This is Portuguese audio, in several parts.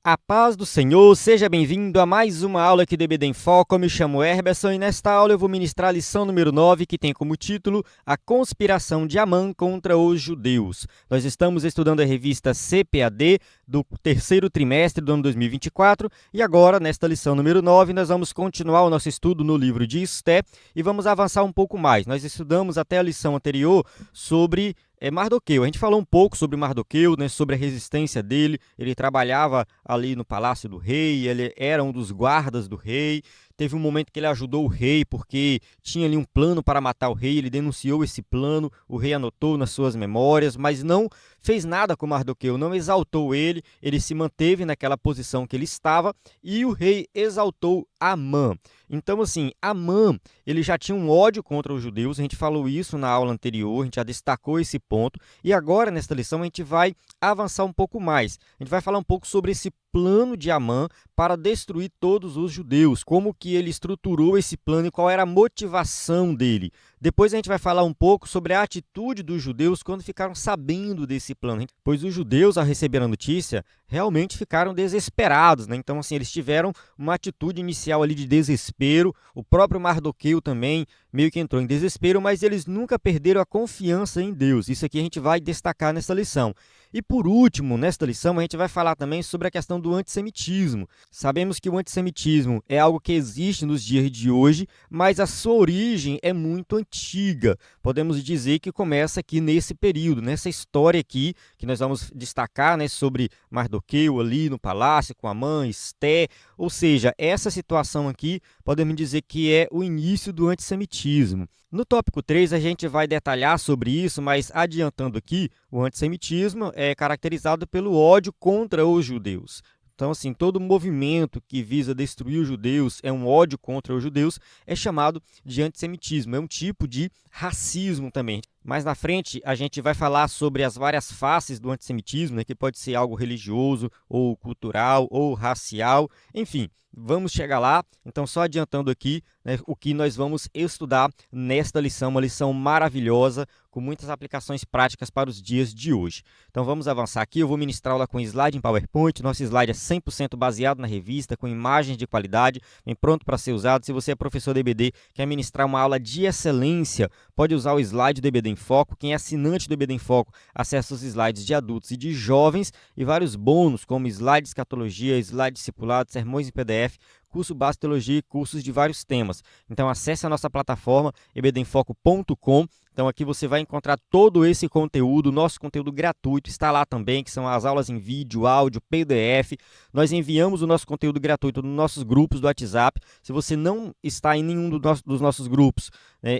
A paz do Senhor, seja bem-vindo a mais uma aula aqui do EBD em Foco. Eu me chamo Herberson e nesta aula eu vou ministrar a lição número 9, que tem como título A Conspiração de Amã contra os Judeus. Nós estamos estudando a revista CPAD do terceiro trimestre do ano 2024 e agora, nesta lição número 9, nós vamos continuar o nosso estudo no livro de Esté e vamos avançar um pouco mais. Nós estudamos até a lição anterior sobre Mardoqueu. A gente falou um pouco sobre Mardoqueu, né, sobre a resistência dele. Ele trabalhava ali no palácio do rei, ele era um dos guardas do rei. Teve um momento que ele ajudou o rei porque tinha ali um plano para matar o rei. Ele denunciou esse plano, o rei anotou nas suas memórias, mas não fez nada com Mardoqueu, não exaltou ele. Ele se manteve naquela posição que ele estava e o rei exaltou Amã. Então, assim, Amã, ele já tinha um ódio contra os judeus, a gente falou isso na aula anterior, a gente já destacou esse ponto, e agora, nesta lição, a gente vai avançar um pouco mais. A gente vai falar um pouco sobre esse plano de Amã para destruir todos os judeus, como que ele estruturou esse plano e qual era a motivação dele. Depois a gente vai falar um pouco sobre a atitude dos judeus quando ficaram sabendo desse plano, pois os judeus, ao receber a notícia, realmente ficaram desesperados, né? Então, assim, eles tiveram uma atitude inicial ali de desespero. O próprio Mardoqueu também meio que entrou em desespero, mas eles nunca perderam a confiança em Deus. Isso aqui a gente vai destacar nessa lição. E por último, nesta lição, a gente vai falar também sobre a questão do antissemitismo. Sabemos que o antissemitismo é algo que existe nos dias de hoje, mas a sua origem é muito antiga. Podemos dizer que começa aqui nesse período, nessa história aqui, que nós vamos destacar, né, sobre Mardoqueu ali no palácio com Amã, Esté. Ou seja, essa situação aqui, podemos dizer que é o início do antissemitismo. No tópico 3, a gente vai detalhar sobre isso, mas adiantando aqui, o antissemitismo é caracterizado pelo ódio contra os judeus. Então, assim, todo movimento que visa destruir os judeus, é um ódio contra os judeus, é chamado de antissemitismo. É um tipo de racismo também. Mais na frente, a gente vai falar sobre as várias faces do antissemitismo, né, que pode ser algo religioso, ou cultural, ou racial, enfim. Vamos chegar lá, então só adiantando aqui, né, o que nós vamos estudar nesta lição, uma lição maravilhosa, com muitas aplicações práticas para os dias de hoje. Então vamos avançar aqui, eu vou ministrar aula com slide em PowerPoint, nosso slide é 100% baseado na revista, com imagens de qualidade, vem pronto para ser usado. Se você é professor do EBD, quer ministrar uma aula de excelência, pode usar o slide do EBD em Foco. Quem é assinante do EBD em Foco, acessa os slides de adultos e de jovens e vários bônus, como slide de escatologia, slide discipulado, sermões em PDF, curso básico de teologia e cursos de vários temas. Então acesse a nossa plataforma ebdenfoco.com. Então aqui você vai encontrar todo esse conteúdo, nosso conteúdo gratuito está lá também, que são as aulas em vídeo, áudio, PDF. Nós enviamos o nosso conteúdo gratuito nos nossos grupos do WhatsApp. Se você não está em nenhum dos nossos grupos,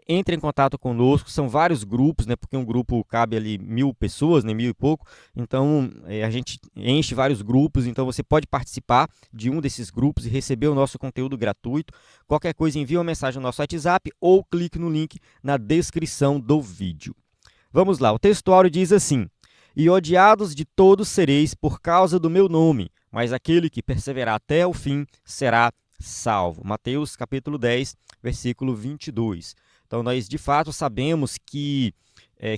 entre em contato conosco. São vários grupos, né, porque um grupo cabe ali 1.000 pessoas, né, 1.000 e pouco. Então a gente enche vários grupos, então você pode participar de um desses grupos e receber o nosso conteúdo gratuito. Qualquer coisa, envie uma mensagem no nosso WhatsApp ou clique no link na descrição do vídeo. Vamos lá, o textuário diz assim: E odiados de todos sereis por causa do meu nome, mas aquele que perseverar até o fim será salvo. Mateus capítulo 10, versículo 22. Então nós de fato sabemos que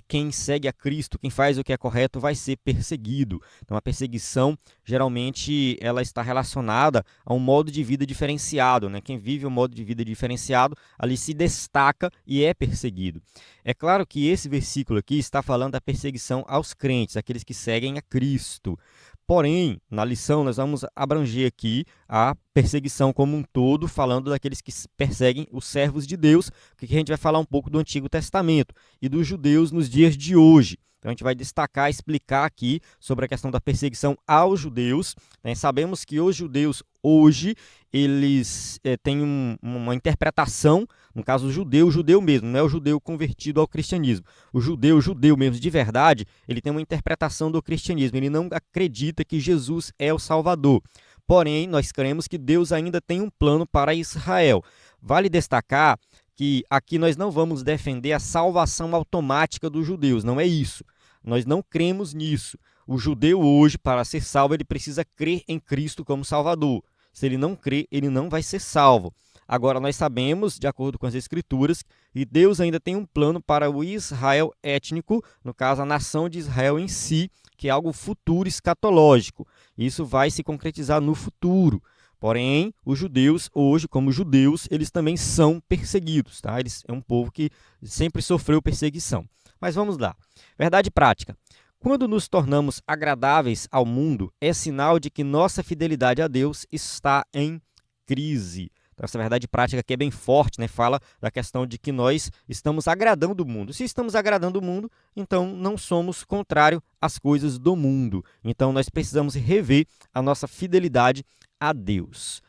quem segue a Cristo, quem faz o que é correto, vai ser perseguido. Então, a perseguição, geralmente, ela está relacionada a um modo de vida diferenciado, né? Quem vive um modo de vida diferenciado, ali se destaca e é perseguido. É claro que esse versículo aqui está falando da perseguição aos crentes, aqueles que seguem a Cristo. Porém, na lição, nós vamos abranger aqui a perseguição como um todo, falando daqueles que perseguem os servos de Deus, porque aqui a gente vai falar um pouco do Antigo Testamento e dos judeus nos dias de hoje. Então, a gente vai destacar, explicar aqui sobre a questão da perseguição aos judeus, né? Sabemos que os judeus hoje, eles têm uma interpretação, no caso o judeu mesmo, não é o judeu convertido ao cristianismo. O judeu mesmo de verdade, ele tem uma interpretação do cristianismo, ele não acredita que Jesus é o Salvador. Porém, nós cremos que Deus ainda tem um plano para Israel. Vale destacar que aqui nós não vamos defender a salvação automática dos judeus, não é isso. Nós não cremos nisso. O judeu hoje, para ser salvo, ele precisa crer em Cristo como Salvador. Se ele não crer, ele não vai ser salvo. Agora, nós sabemos, de acordo com as Escrituras, que Deus ainda tem um plano para o Israel étnico, no caso, a nação de Israel em si, que é algo futuro, escatológico. Isso vai se concretizar no futuro. Porém, os judeus, hoje, como judeus, eles também são perseguidos, tá? É um povo que sempre sofreu perseguição. Mas vamos lá. Verdade prática. Quando nos tornamos agradáveis ao mundo, é sinal de que nossa fidelidade a Deus está em crise. Então, essa verdade prática aqui é bem forte, né? Fala da questão de que nós estamos agradando o mundo. Se estamos agradando o mundo, então não somos contrário às coisas do mundo. Então, nós precisamos rever a nossa fidelidade a Deus.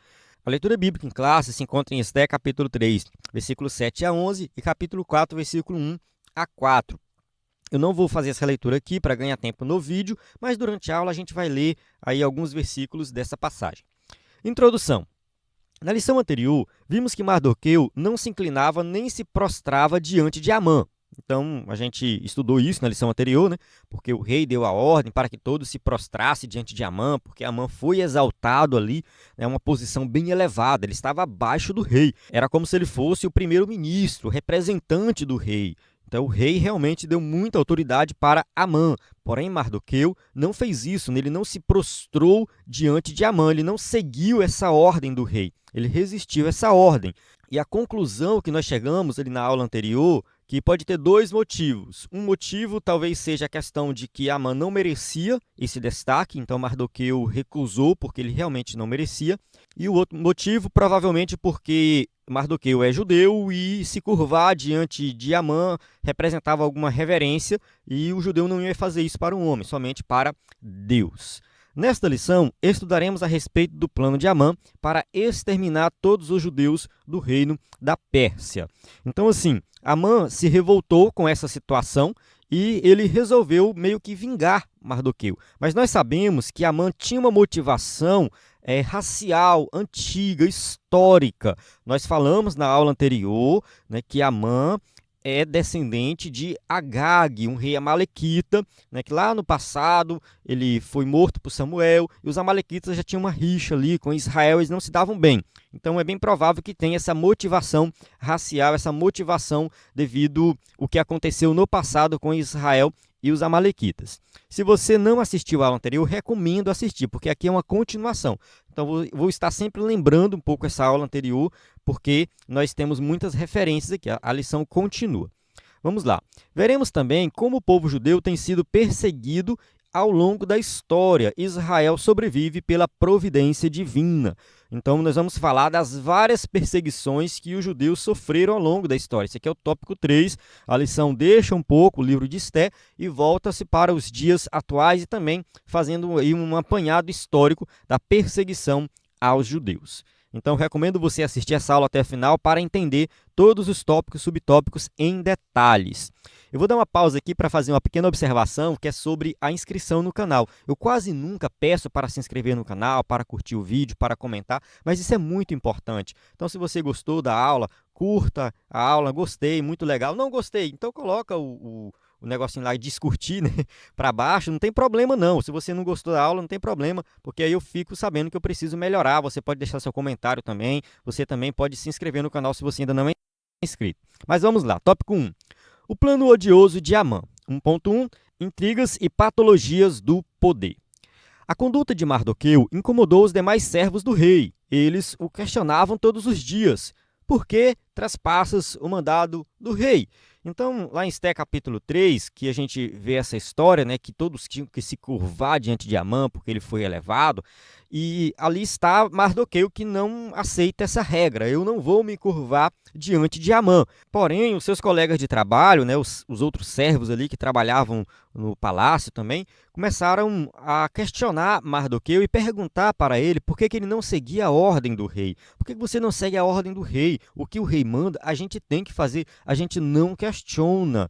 A leitura bíblica em classe se encontra em Esté, capítulo 3, versículos 7 a 11 e capítulo 4, versículo 1 a 4. Eu não vou fazer essa leitura aqui para ganhar tempo no vídeo, mas durante a aula a gente vai ler aí alguns versículos dessa passagem. Introdução. Na lição anterior, vimos que Mardoqueu não se inclinava nem se prostrava diante de Amã. Então, a gente estudou isso na lição anterior, né? Porque o rei deu a ordem para que todos se prostrassem diante de Amã, porque Amã foi exaltado ali, né? Uma posição bem elevada, ele estava abaixo do rei. Era como se ele fosse o primeiro-ministro, o representante do rei. Então, o rei realmente deu muita autoridade para Amã. Porém, Mardoqueu não fez isso, ele não se prostrou diante de Amã, ele não seguiu essa ordem do rei, ele resistiu a essa ordem. E a conclusão que nós chegamos ali na aula anterior, que pode ter dois motivos. Um motivo talvez seja a questão de que Amã não merecia esse destaque, então Mardoqueu recusou porque ele realmente não merecia. E o outro motivo, provavelmente porque Mardoqueu é judeu e se curvar diante de Amã representava alguma reverência e o judeu não ia fazer isso para um homem, somente para Deus. Nesta lição, estudaremos a respeito do plano de Amã para exterminar todos os judeus do reino da Pérsia. Então, assim, Amã se revoltou com essa situação e ele resolveu meio que vingar Mardoqueu. Mas nós sabemos que Amã tinha uma motivação racial, antiga, histórica. Nós falamos na aula anterior, né, que Amã é descendente de Agag, um rei amalequita, né, que lá no passado ele foi morto por Samuel, e os amalequitas já tinham uma rixa ali com Israel, eles não se davam bem. Então é bem provável que tenha essa motivação racial, essa motivação devido ao que aconteceu no passado com Israel e os amalequitas. Se você não assistiu a aula anterior, recomendo assistir, porque aqui é uma continuação. Então, vou estar sempre lembrando um pouco essa aula anterior, porque nós temos muitas referências aqui. A lição continua. Vamos lá. Veremos também como o povo judeu tem sido perseguido ao longo da história. Israel sobrevive pela providência divina. Então, nós vamos falar das várias perseguições que os judeus sofreram ao longo da história. Esse aqui é o tópico 3. A lição deixa um pouco o livro de Esté e volta-se para os dias atuais e também fazendo aí um apanhado histórico da perseguição aos judeus. Então, recomendo você assistir essa aula até o final para entender todos os tópicos e subtópicos em detalhes. Eu vou dar uma pausa aqui para fazer uma pequena observação que é sobre a inscrição no canal. Eu quase nunca peço para se inscrever no canal, para curtir o vídeo, para comentar, mas isso é muito importante. Então, se você gostou da aula, curta a aula, gostei, muito legal. Não gostei, então coloca o negocinho lá de curtir, né, para baixo, não tem problema não. Se você não gostou da aula, não tem problema, porque aí eu fico sabendo que eu preciso melhorar. Você pode deixar seu comentário também, você também pode se inscrever no canal se você ainda não é inscrito. Mas vamos lá, tópico 1. O plano odioso de Amã. 1.1. Intrigas e patologias do poder. A conduta de Mardoqueu incomodou os demais servos do rei. Eles o questionavam todos os dias. Por que traspassas o mandado do rei? Então, lá em Esté capítulo 3, que a gente vê essa história, né, que todos tinham que se curvar diante de Amã porque ele foi elevado, e ali está Mardoqueu que não aceita essa regra. Eu não vou me curvar diante de Amã. Porém, os seus colegas de trabalho, né, os outros servos ali que trabalhavam no palácio também, começaram a questionar Mardoqueu e perguntar para ele por que ele não seguia a ordem do rei. Por que você não segue a ordem do rei? O que o rei manda, a gente tem que fazer, a gente não questiona.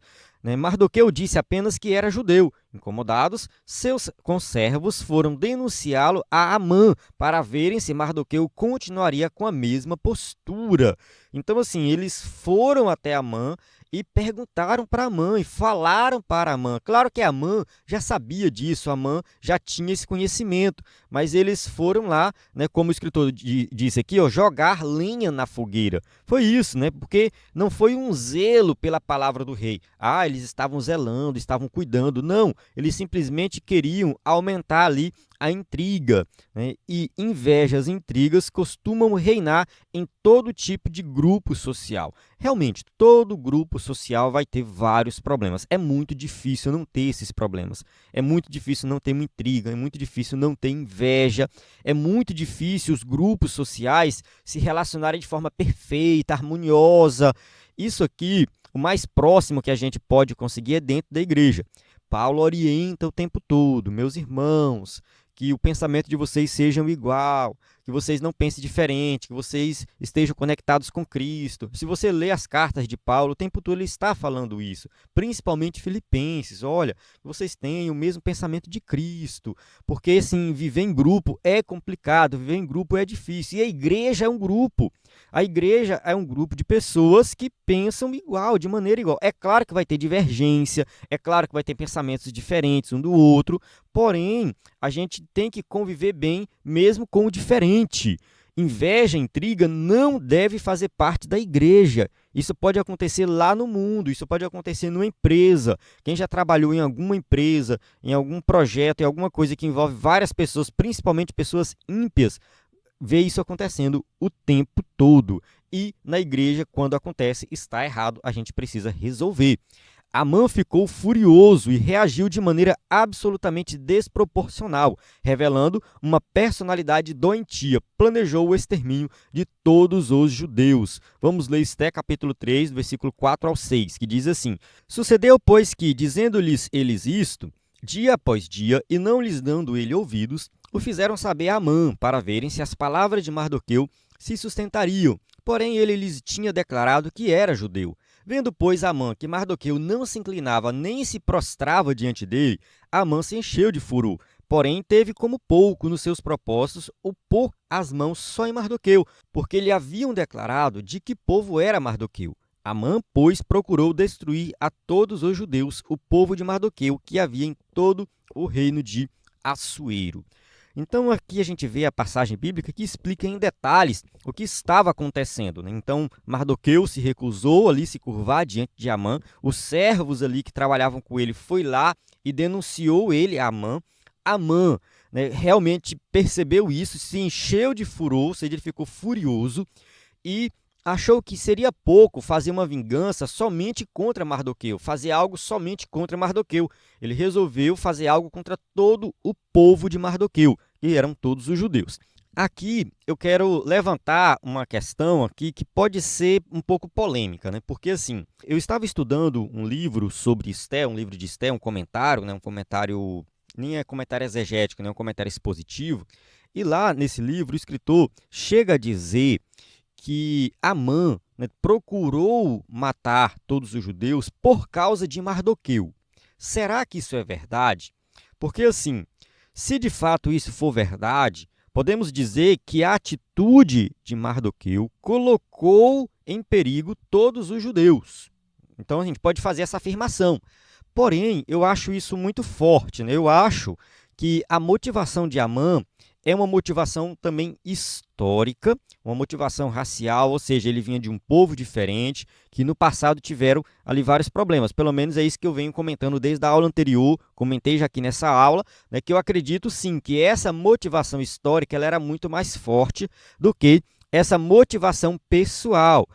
Mardoqueu disse apenas que era judeu. Incomodados, seus conservos foram denunciá-lo a Amã para verem se Mardoqueu continuaria com a mesma postura. Então, assim, eles foram até Amã e perguntaram para Amã e falaram para Amã. Claro que Amã já sabia disso, Amã já tinha esse conhecimento, mas eles foram lá, né, como o escritor disse aqui, ó, jogar lenha na fogueira. Foi isso, né? Porque não foi um zelo pela palavra do rei. Ah, eles estavam zelando, estavam cuidando. Não, eles simplesmente queriam aumentar ali a intriga, né? E invejas e intrigas costumam reinar em todo tipo de grupo social. Realmente, todo grupo social vai ter vários problemas. É muito difícil não ter esses problemas. É muito difícil não ter uma intriga, é muito difícil não ter inveja, é muito difícil os grupos sociais se relacionarem de forma perfeita, harmoniosa. Isso aqui, o mais próximo que a gente pode conseguir é dentro da igreja. Paulo orienta o tempo todo, meus irmãos, que o pensamento de vocês seja igual, que vocês não pensem diferente, que vocês estejam conectados com Cristo. Se você lê as cartas de Paulo, o tempo todo ele está falando isso, principalmente Filipenses. Olha, que vocês tenham o mesmo pensamento de Cristo, porque assim, viver em grupo é complicado, viver em grupo é difícil, e a igreja é um grupo. A igreja é um grupo de pessoas que pensam igual, de maneira igual. É claro que vai ter divergência, é claro que vai ter pensamentos diferentes um do outro, porém, a gente tem que conviver bem mesmo com o diferente. Inveja, intriga não deve fazer parte da igreja. Isso pode acontecer lá no mundo, isso pode acontecer numa empresa. Quem já trabalhou em alguma empresa, em algum projeto, em alguma coisa que envolve várias pessoas, principalmente pessoas ímpias, vê isso acontecendo o tempo todo. E na igreja, quando acontece, está errado, a gente precisa resolver. Amã ficou furioso e reagiu de maneira absolutamente desproporcional, revelando uma personalidade doentia. Planejou o extermínio de todos os judeus. Vamos ler Esté capítulo 3, versículo 4 ao 6, que diz assim: Sucedeu, pois, que, dizendo-lhes eles isto, dia após dia, e não lhes dando ele ouvidos, o fizeram saber a Amã, para verem se as palavras de Mardoqueu se sustentariam. Porém, ele lhes tinha declarado que era judeu. Vendo, pois, Amã que Mardoqueu não se inclinava nem se prostrava diante dele, Amã se encheu de furor. Porém, teve como pouco nos seus propósitos o pôr as mãos só em Mardoqueu, porque lhe haviam declarado de que povo era Mardoqueu. Amã, pois, procurou destruir a todos os judeus, o povo de Mardoqueu, que havia em todo o reino de Assuero. Então, aqui a gente vê a passagem bíblica que explica em detalhes o que estava acontecendo, né? Então, Mardoqueu se recusou ali se curvar diante de Amã. Os servos ali que trabalhavam com ele foi lá e denunciou ele a Amã. Amã, né, realmente percebeu isso, se encheu de furor, ou seja, ele ficou furioso e achou que seria pouco fazer uma vingança somente contra Mardoqueu, fazer algo somente contra Mardoqueu. Ele resolveu fazer algo contra todo o povo de Mardoqueu, que eram todos os judeus. Aqui eu quero levantar uma questão aqui que pode ser um pouco polêmica, né? Porque assim, eu estava estudando um livro sobre Esté, um livro de Esté, um comentário, né? Um comentário, nem é comentário exegético, né? Um comentário expositivo. E lá nesse livro o escritor chega a dizer que Amã, né, procurou matar todos os judeus por causa de Mardoqueu. Será que isso é verdade? Porque assim, se de fato isso for verdade, podemos dizer que a atitude de Mardoqueu colocou em perigo todos os judeus. Então a gente pode fazer essa afirmação. Porém, eu acho isso muito forte, né? Eu acho que a motivação de Amã é uma motivação também histórica, uma motivação racial, ou seja, ele vinha de um povo diferente, que no passado tiveram ali vários problemas. Pelo menos é isso que eu venho comentando desde a aula anterior, comentei já aqui nessa aula, né, que eu acredito sim que essa motivação histórica ela era muito mais forte do que essa motivação pessoal.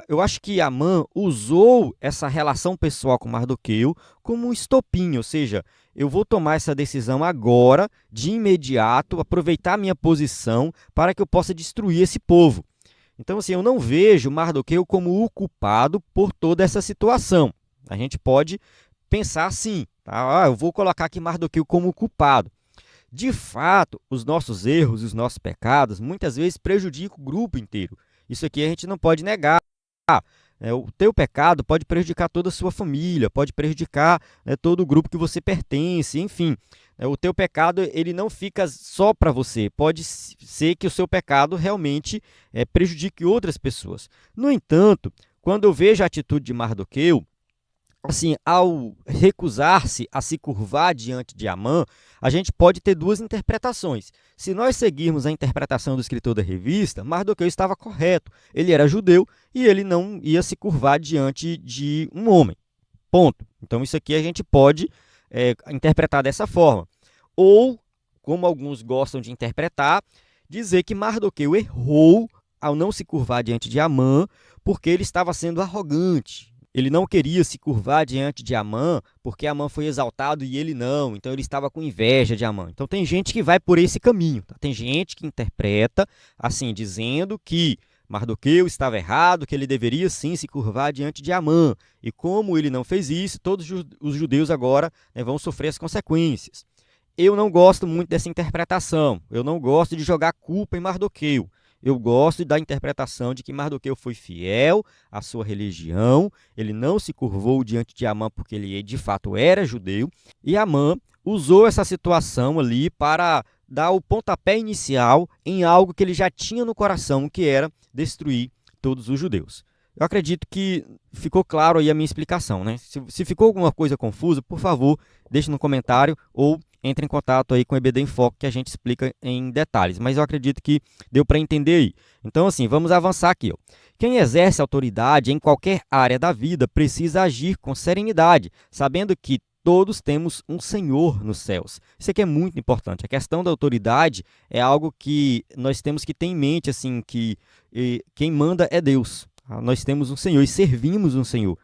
Eu acho que Amã usou essa relação pessoal com Mardoqueu como um estopim, ou seja, eu vou tomar essa decisão agora, de imediato, aproveitar a minha posição para que eu possa destruir esse povo. Então, assim, eu não vejo Mardoqueu como o culpado por toda essa situação. A gente pode pensar assim, tá? Eu vou colocar aqui Mardoqueu como o culpado. De fato, os nossos erros, os nossos pecados, muitas vezes prejudicam o grupo inteiro. Isso aqui a gente não pode negar. O teu pecado pode prejudicar toda a sua família, pode prejudicar, né, todo o grupo que você pertence, enfim. O teu pecado ele não fica só para você, pode ser que o seu pecado realmente prejudique outras pessoas. No entanto, quando eu vejo a atitude de Mardoqueu, assim, ao recusar-se a se curvar diante de Amã, a gente pode ter duas interpretações. Se nós seguirmos a interpretação do escritor da revista, Mardoqueu estava correto. Ele era judeu e ele não ia se curvar diante de um homem. Ponto. Então, isso aqui a gente pode interpretar dessa forma. Ou, como alguns gostam de interpretar, dizer que Mardoqueu errou ao não se curvar diante de Amã, porque ele estava sendo arrogante. Ele não queria se curvar diante de Amã, porque Amã foi exaltado e ele não. Então ele estava com inveja de Amã. Então tem gente que vai por esse caminho. Tá? Tem gente que interpreta assim, dizendo que Mardoqueu estava errado, que ele deveria sim se curvar diante de Amã. E como ele não fez isso, todos os judeus agora vão sofrer as consequências. Eu não gosto muito dessa interpretação. Eu não gosto de jogar culpa em Mardoqueu. Eu gosto da interpretação de que Mardoqueu foi fiel à sua religião, ele não se curvou diante de Amã porque ele de fato era judeu, e Amã usou essa situação ali para dar o pontapé inicial em algo que ele já tinha no coração, que era destruir todos os judeus. Eu acredito que ficou claro aí a minha explicação, né? Se ficou alguma coisa confusa, por favor, deixe no comentário ou entre em contato aí com o EBD em Foco que a gente explica em detalhes. Mas eu acredito que deu para entender aí. Então, assim, vamos avançar aqui. Ó. Quem exerce autoridade em qualquer área da vida precisa agir com serenidade, sabendo que todos temos um Senhor nos céus. Isso aqui é muito importante. A questão da autoridade é algo que nós temos que ter em mente, assim, que quem manda é Deus. Nós temos um Senhor e servimos um Senhor.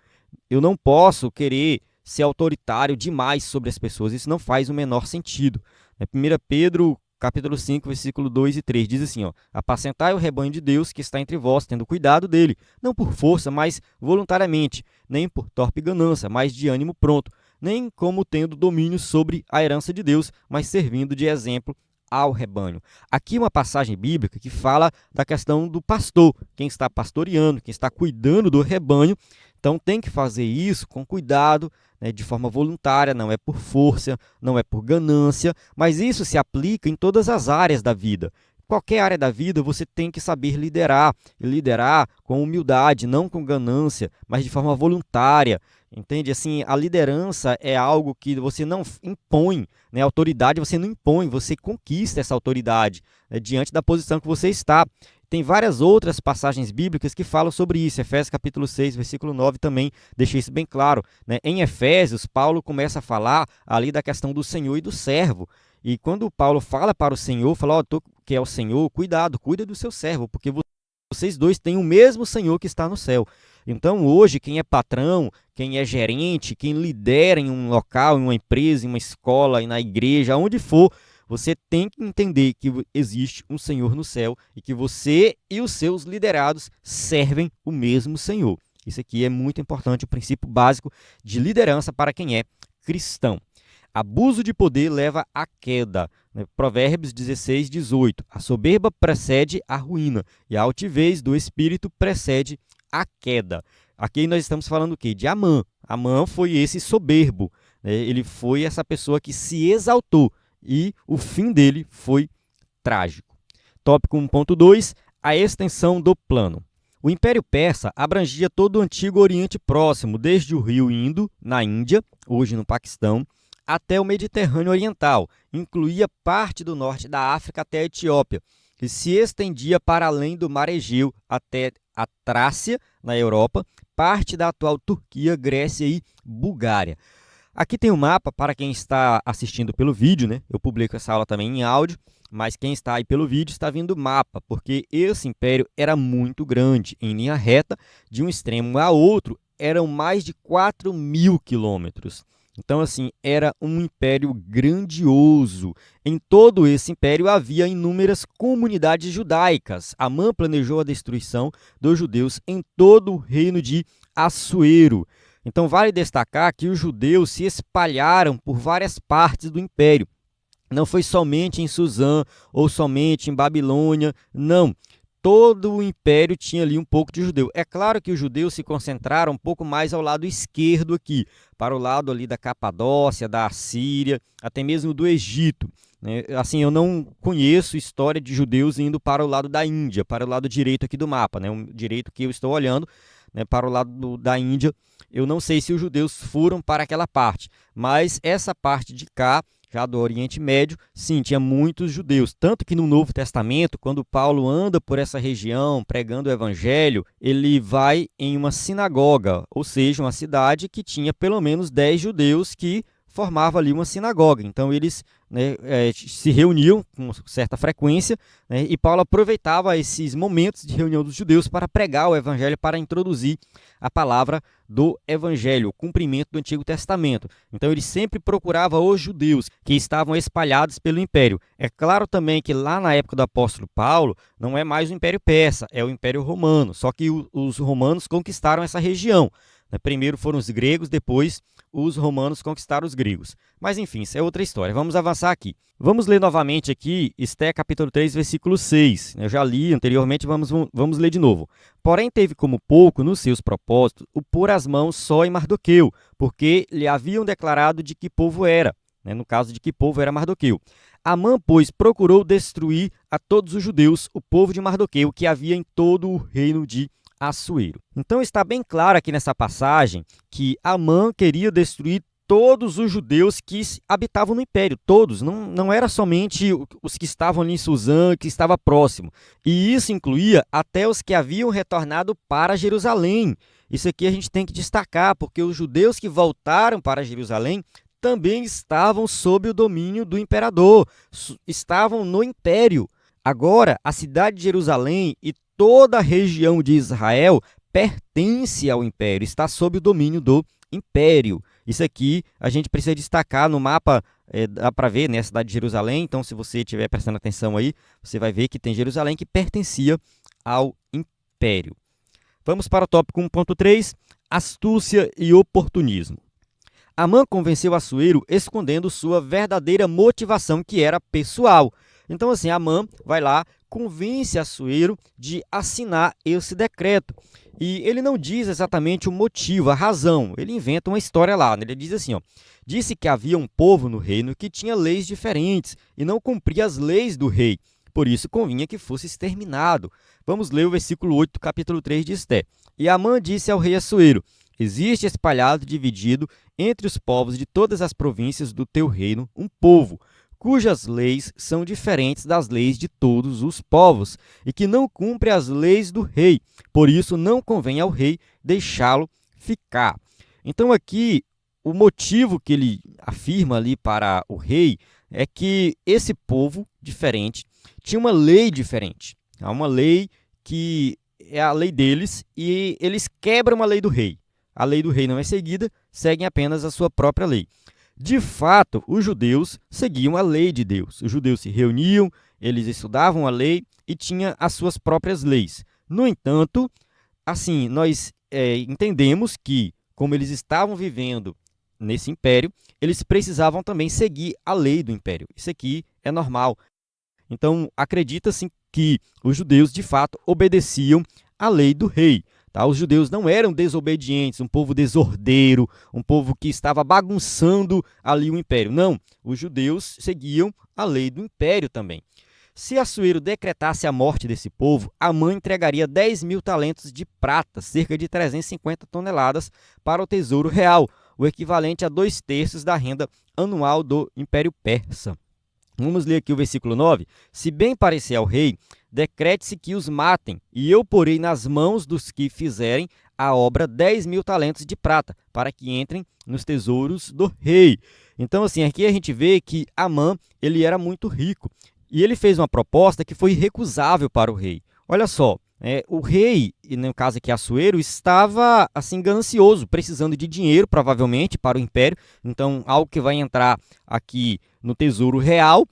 Eu não posso querer ser autoritário demais sobre as pessoas. Isso não faz o menor sentido. 1 Pedro, capítulo 5, versículo 2 e 3, diz assim, ó, apacentai o rebanho de Deus que está entre vós, tendo cuidado dele, não por força, mas voluntariamente, nem por torpe ganância, mas de ânimo pronto, nem como tendo domínio sobre a herança de Deus, mas servindo de exemplo ao rebanho. Aqui uma passagem bíblica que fala da questão do pastor, quem está pastoreando, quem está cuidando do rebanho. Então tem que fazer isso com cuidado, de forma voluntária, não é por força, não é por ganância, mas isso se aplica em todas as áreas da vida. Qualquer área da vida você tem que saber liderar, e liderar com humildade, não com ganância, mas de forma voluntária. Entende? Assim, a liderança é algo que você não impõe, né? A autoridade você não impõe, você conquista essa autoridade, diante da posição que você está. Tem várias outras passagens bíblicas que falam sobre isso. Efésios capítulo 6, versículo 9 também deixa isso bem claro. Né? Em Efésios, Paulo começa a falar ali da questão do Senhor e do servo. E quando Paulo fala para o Senhor, fala, que é o Senhor, cuidado, cuida do seu servo, porque vocês dois têm o mesmo Senhor que está no céu. Então, hoje, quem é patrão, quem é gerente, quem lidera em um local, em uma empresa, em uma escola, na igreja, onde for, você tem que entender que existe um Senhor no céu e que você e os seus liderados servem o mesmo Senhor. Isso aqui é muito importante, o princípio básico de liderança para quem é cristão. Abuso de poder leva à queda. Provérbios 16, 18. A soberba precede a ruína e a altivez do espírito precede a queda. Aqui nós estamos falando o quê? De Amã. Amã foi esse soberbo. Ele foi essa pessoa que se exaltou e o fim dele foi trágico. Tópico 1.2. A extensão do plano. O Império Persa abrangia todo o antigo Oriente Próximo, desde o rio Indo, na Índia, hoje no Paquistão, até o Mediterrâneo Oriental, incluía parte do norte da África até a Etiópia, e se estendia para além do Mar Egeu até a Trácia, na Europa, parte da atual Turquia, Grécia e Bulgária. Aqui tem um mapa para quem está assistindo pelo vídeo, né? Eu publico essa aula também em áudio, mas quem está aí pelo vídeo está vendo o mapa, porque esse império era muito grande, em linha reta, de um extremo a outro, eram mais de 4.000 quilômetros. Então, assim, era um império grandioso. Em todo esse império havia inúmeras comunidades judaicas. Amã planejou a destruição dos judeus em todo o reino de Assuero. Então, vale destacar que os judeus se espalharam por várias partes do império. Não foi somente em Suzã ou somente em Babilônia, não. Todo o império tinha ali um pouco de judeu. É claro que os judeus se concentraram um pouco mais ao lado esquerdo aqui, para o lado ali da Capadócia, da Assíria, até mesmo do Egito. Assim, eu não conheço história de judeus indo para o lado da Índia, para o lado direito aqui do mapa, o direito que eu estou olhando. né, para o lado da Índia. Eu não sei se os judeus foram para aquela parte, mas essa parte de cá, já do Oriente Médio, sim, tinha muitos judeus. Tanto que no Novo Testamento, quando Paulo anda por essa região pregando o evangelho, ele vai em uma sinagoga, ou seja, uma cidade que tinha pelo menos 10 judeus que formava ali uma sinagoga. Então eles, né, se reuniam com certa frequência, né, e Paulo aproveitava esses momentos de reunião dos judeus para pregar o evangelho, para introduzir a palavra do evangelho, o cumprimento do Antigo Testamento. Então ele sempre procurava os judeus que estavam espalhados pelo império. É claro também que lá na época do apóstolo Paulo não é mais o Império Persa, é o Império Romano, só que os romanos conquistaram essa região. Primeiro foram os gregos, depois os romanos conquistaram os gregos. Mas enfim, isso é outra história. Vamos avançar aqui. Vamos ler novamente aqui Esté capítulo 3, versículo 6. Eu já li anteriormente, vamos ler de novo. Porém teve como pouco nos seus propósitos o pôr as mãos só em Mardoqueu, porque lhe haviam declarado de que povo era. No caso de que povo era Mardoqueu. Amã, pois, procurou destruir a todos os judeus, o povo de Mardoqueu, que havia em todo o reino de Assuero. Então está bem claro aqui nessa passagem que Amã queria destruir todos os judeus que habitavam no império, todos, não era somente os que estavam ali em Suzã, que estava próximo. E isso incluía até os que haviam retornado para Jerusalém. Isso aqui a gente tem que destacar, porque os judeus que voltaram para Jerusalém também estavam sob o domínio do imperador, estavam no império. Agora, a cidade de Jerusalém e toda a região de Israel pertence ao império, está sob o domínio do império. Isso aqui a gente precisa destacar no mapa, dá para ver, né, a cidade de Jerusalém. Então, se você estiver prestando atenção aí, você vai ver que tem Jerusalém que pertencia ao império. Vamos para o tópico 1.3, astúcia e oportunismo. Amã convenceu Assuero escondendo sua verdadeira motivação, que era pessoal. Então, assim, Amã vai lá, convence Assuero de assinar esse decreto. E ele não diz exatamente o motivo, a razão. Ele inventa uma história lá. Ele diz assim, ó, disse que havia um povo no reino que tinha leis diferentes e não cumpria as leis do rei. Por isso convinha que fosse exterminado. Vamos ler o versículo 8 do capítulo 3 de Esté. E Amã disse ao rei Assuero, existe espalhado e dividido entre os povos de todas as províncias do teu reino um povo, cujas leis são diferentes das leis de todos os povos, e que não cumpre as leis do rei. Por isso não convém ao rei deixá-lo ficar. Então aqui, o motivo que ele afirma ali para o rei é que esse povo diferente tinha uma lei diferente. Há uma lei que é a lei deles e eles quebram a lei do rei. A lei do rei não é seguida, seguem apenas a sua própria lei. De fato, os judeus seguiam a lei de Deus. Os judeus se reuniam, eles estudavam a lei e tinham as suas próprias leis. No entanto, assim, nós entendemos que, como eles estavam vivendo nesse império, eles precisavam também seguir a lei do império. Isso aqui é normal. Então, acredita-se que os judeus, de fato, obedeciam à lei do rei. Tá? Os judeus não eram desobedientes, um povo desordeiro, um povo que estava bagunçando ali o império. Não, os judeus seguiam a lei do império também. Se Assuero decretasse a morte desse povo, Amã entregaria 10.000 talentos de prata, cerca de 350 toneladas, para o tesouro real, o equivalente a 2/3 da renda anual do Império Persa. Vamos ler aqui o versículo 9. Se bem parecer ao rei, decrete-se que os matem, e eu porei nas mãos dos que fizerem a obra 10.000 talentos de prata, para que entrem nos tesouros do rei. Então, assim, aqui a gente vê que Amã, ele era muito rico, e ele fez uma proposta que foi irrecusável para o rei. Olha só, o rei, e no caso aqui Assuero, estava assim ganancioso, precisando de dinheiro, provavelmente, para o império. Então, algo que vai entrar aqui no tesouro real.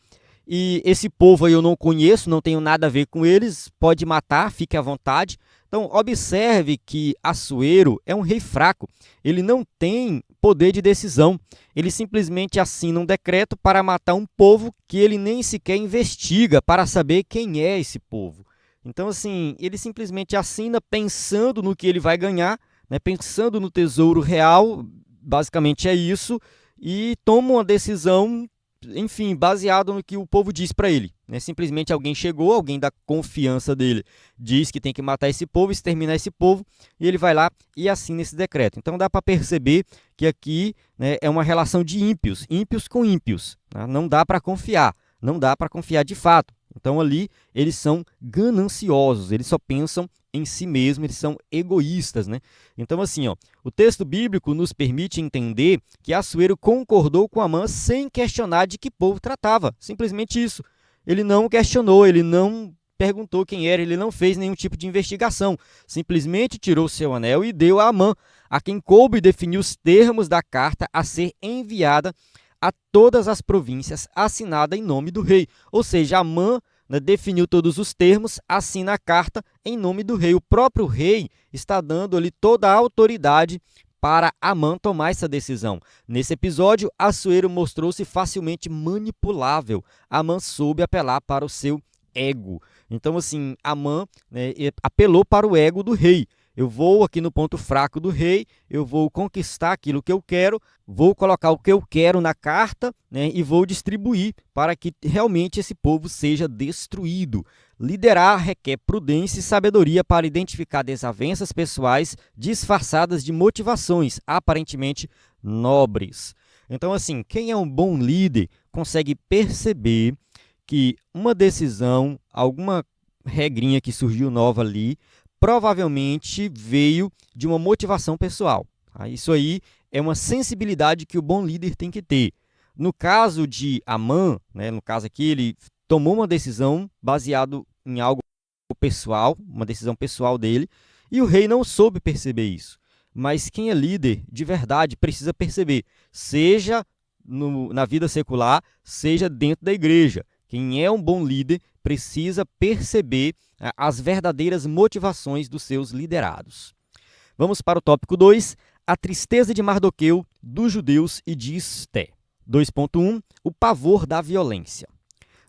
E esse povo aí eu não conheço, não tenho nada a ver com eles, pode matar, fique à vontade. Então, observe que Assuero é um rei fraco, ele não tem poder de decisão. Ele simplesmente assina um decreto para matar um povo que ele nem sequer investiga para saber quem é esse povo. Então, assim, ele simplesmente assina pensando no que ele vai ganhar, né, pensando no tesouro real, basicamente é isso, e toma uma decisão, enfim, baseado no que o povo diz para ele. né? Simplesmente alguém chegou, alguém da confiança dele diz que tem que matar esse povo, exterminar esse povo, e ele vai lá e assina esse decreto. Então dá para perceber que aqui, né, é uma relação de ímpios, ímpios com ímpios, né? Não dá para confiar, não dá para confiar de fato. Então ali eles são gananciosos, eles só pensam em si mesmos, eles são egoístas, né? Então assim, ó, o texto bíblico nos permite entender que Assuero concordou com Amã sem questionar de que povo tratava, simplesmente isso. Ele não questionou, ele não perguntou quem era, ele não fez nenhum tipo de investigação, simplesmente tirou seu anel e deu a Amã, a quem coube definir os termos da carta a ser enviada a todas as províncias, assinada em nome do rei. Ou seja, Amã, né, definiu todos os termos, assina a carta em nome do rei. O próprio rei está dando ali toda a autoridade para Amã tomar essa decisão. Nesse episódio, Assuero mostrou-se facilmente manipulável. Amã soube apelar para o seu ego. Então, assim, Amã, né, apelou para o ego do rei. Eu vou aqui no ponto fraco do rei, eu vou conquistar aquilo que eu quero, vou colocar o que eu quero na carta, né, e vou distribuir para que realmente esse povo seja destruído. Liderar requer prudência e sabedoria para identificar desavenças pessoais disfarçadas de motivações aparentemente nobres. Então, assim, quem é um bom líder consegue perceber que uma decisão, alguma regrinha que surgiu nova ali, provavelmente veio de uma motivação pessoal. Tá? Isso aí é uma sensibilidade que o bom líder tem que ter. No caso de Amã, né, no caso aqui, ele tomou uma decisão baseado em algo pessoal, uma decisão pessoal dele, e o rei não soube perceber isso. Mas quem é líder de verdade precisa perceber, seja na vida secular, seja dentro da igreja. Quem é um bom líder precisa perceber as verdadeiras motivações dos seus liderados. Vamos para o tópico 2, a tristeza de Mardoqueu, dos judeus e de Esté. 2.1, o pavor da violência.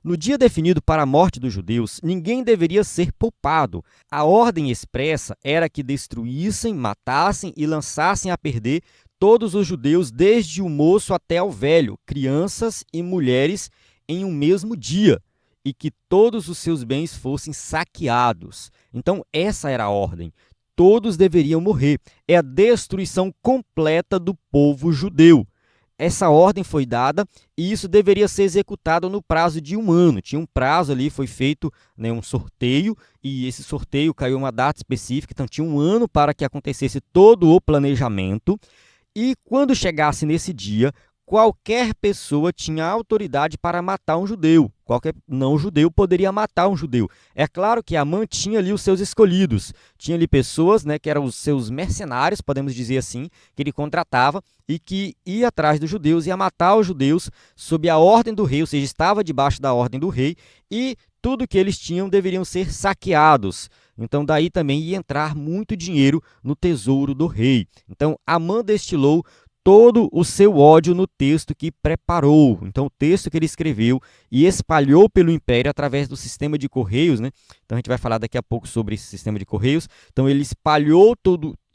No dia definido para a morte dos judeus, ninguém deveria ser poupado. A ordem expressa era que destruíssem, matassem e lançassem a perder todos os judeus, desde o moço até o velho, crianças e mulheres, em um mesmo dia, e que todos os seus bens fossem saqueados. Então, essa era a ordem. Todos deveriam morrer. É a destruição completa do povo judeu. Essa ordem foi dada e isso deveria ser executado no prazo de 1 ano. Tinha um prazo ali, foi feito, né, um sorteio, e esse sorteio caiu uma data específica, então tinha 1 ano para que acontecesse todo o planejamento. E quando chegasse nesse dia, qualquer pessoa tinha autoridade para matar um judeu. Qualquer não-judeu poderia matar um judeu. É claro que Amã tinha ali os seus escolhidos. Tinha ali pessoas, né, que eram os seus mercenários, podemos dizer assim, que ele contratava e que ia atrás dos judeus, ia matar os judeus sob a ordem do rei, ou seja, estava debaixo da ordem do rei, e tudo que eles tinham deveriam ser saqueados. Então daí também ia entrar muito dinheiro no tesouro do rei. Então Amã destilou todo o seu ódio no texto que preparou. Então, o texto que ele escreveu e espalhou pelo império através do sistema de correios, né? Então, a gente vai falar daqui a pouco sobre esse sistema de correios. Então, ele espalhou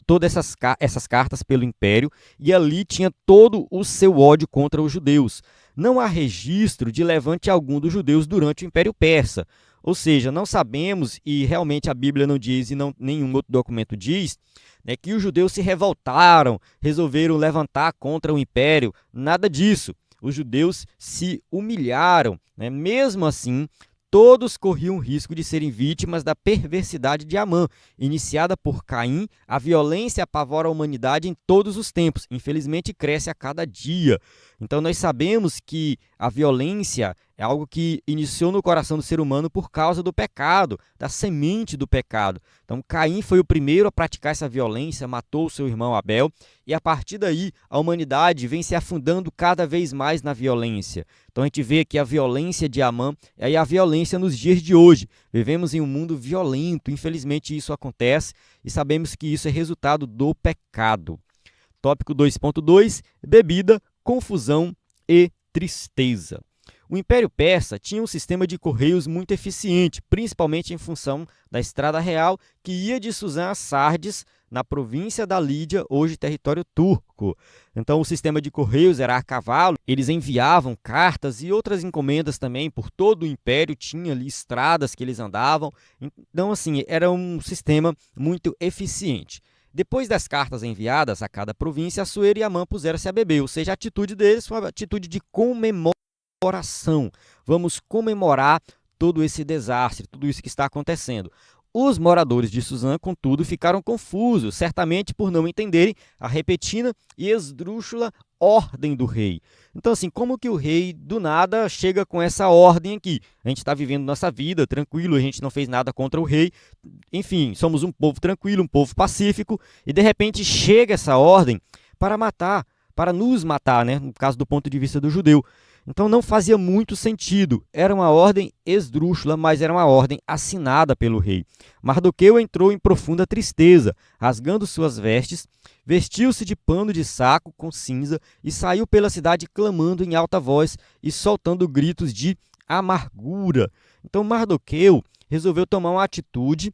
todas essas cartas pelo império e ali tinha todo o seu ódio contra os judeus. Não há registro de levante algum dos judeus durante o Império Persa. Ou seja, não sabemos, e realmente a Bíblia não diz e nenhum outro documento diz, né, que os judeus se revoltaram, resolveram levantar contra o império. Nada disso. Os judeus se humilharam, né? Mesmo assim, todos corriam o risco de serem vítimas da perversidade de Amã. Iniciada por Caim, a violência apavora a humanidade em todos os tempos. Infelizmente, cresce a cada dia. Então, nós sabemos que a violência é algo que iniciou no coração do ser humano por causa do pecado, da semente do pecado. Então, Caim foi o primeiro a praticar essa violência, matou o seu irmão Abel, e a partir daí a humanidade vem se afundando cada vez mais na violência. Então, a gente vê aqui a violência de Amã e a violência nos dias de hoje. Vivemos em um mundo violento, infelizmente isso acontece, e sabemos que isso é resultado do pecado. Tópico 2.2, bebida, confusão e tristeza. O Império Persa tinha um sistema de correios muito eficiente, principalmente em função da estrada real que ia de Suzã a Sardes, na província da Lídia, hoje território turco. Então, o sistema de correios era a cavalo, eles enviavam cartas e outras encomendas também por todo o império, tinha ali estradas que eles andavam. Então, assim, era um sistema muito eficiente. Depois das cartas enviadas a cada província, Assuero e Amã puseram-se a beber, ou seja, a atitude deles foi uma atitude de comemoração. Vamos comemorar todo esse desastre, tudo isso que está acontecendo. Os moradores de Suzã, contudo, ficaram confusos, certamente por não entenderem a repentina e esdrúxula ordem do rei. Então, assim, como que o rei, do nada, chega com essa ordem aqui? A gente está vivendo nossa vida tranquilo, a gente não fez nada contra o rei, enfim, somos um povo tranquilo, um povo pacífico, e de repente chega essa ordem para matar, para nos matar, né? No caso do ponto de vista do judeu. Então não fazia muito sentido. Era uma ordem esdrúxula, mas era uma ordem assinada pelo rei. Mardoqueu entrou em profunda tristeza, rasgando suas vestes, vestiu-se de pano de saco com cinza e saiu pela cidade clamando em alta voz e soltando gritos de amargura. Então Mardoqueu resolveu tomar uma atitude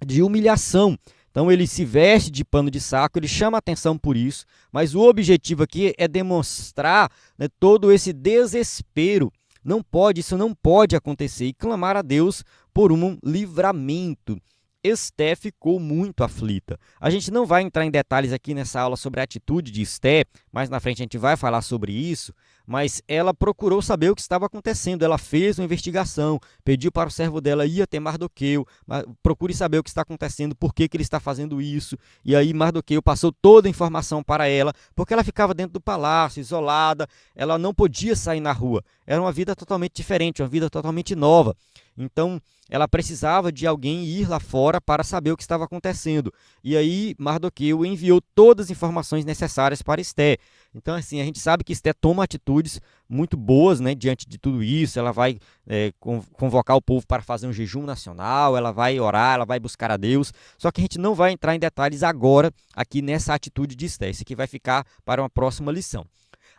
de humilhação. Então ele se veste de pano de saco, ele chama atenção por isso, mas o objetivo aqui é demonstrar, né, todo esse desespero. Isso não pode acontecer, e clamar a Deus por um livramento. Esté ficou muito aflita. A gente não vai entrar em detalhes aqui nessa aula sobre a atitude de Esté, mais na frente a gente vai falar sobre isso, mas ela procurou saber o que estava acontecendo, ela fez uma investigação, pediu para o servo dela ir até Mardoqueu, procure saber o que está acontecendo, por que ele está fazendo isso, e aí Mardoqueu passou toda a informação para ela, porque ela ficava dentro do palácio, isolada, ela não podia sair na rua, era uma vida totalmente diferente, uma vida totalmente nova. Então, ela precisava de alguém ir lá fora para saber o que estava acontecendo. E aí, Mardoqueu enviou todas as informações necessárias para Esté. Então, assim, a gente sabe que Esté toma atitudes muito boas, né, diante de tudo isso. Ela vai convocar o povo para fazer um jejum nacional, ela vai orar, ela vai buscar a Deus. Só que a gente não vai entrar em detalhes agora aqui nessa atitude de Esté. Isso aqui vai ficar para uma próxima lição.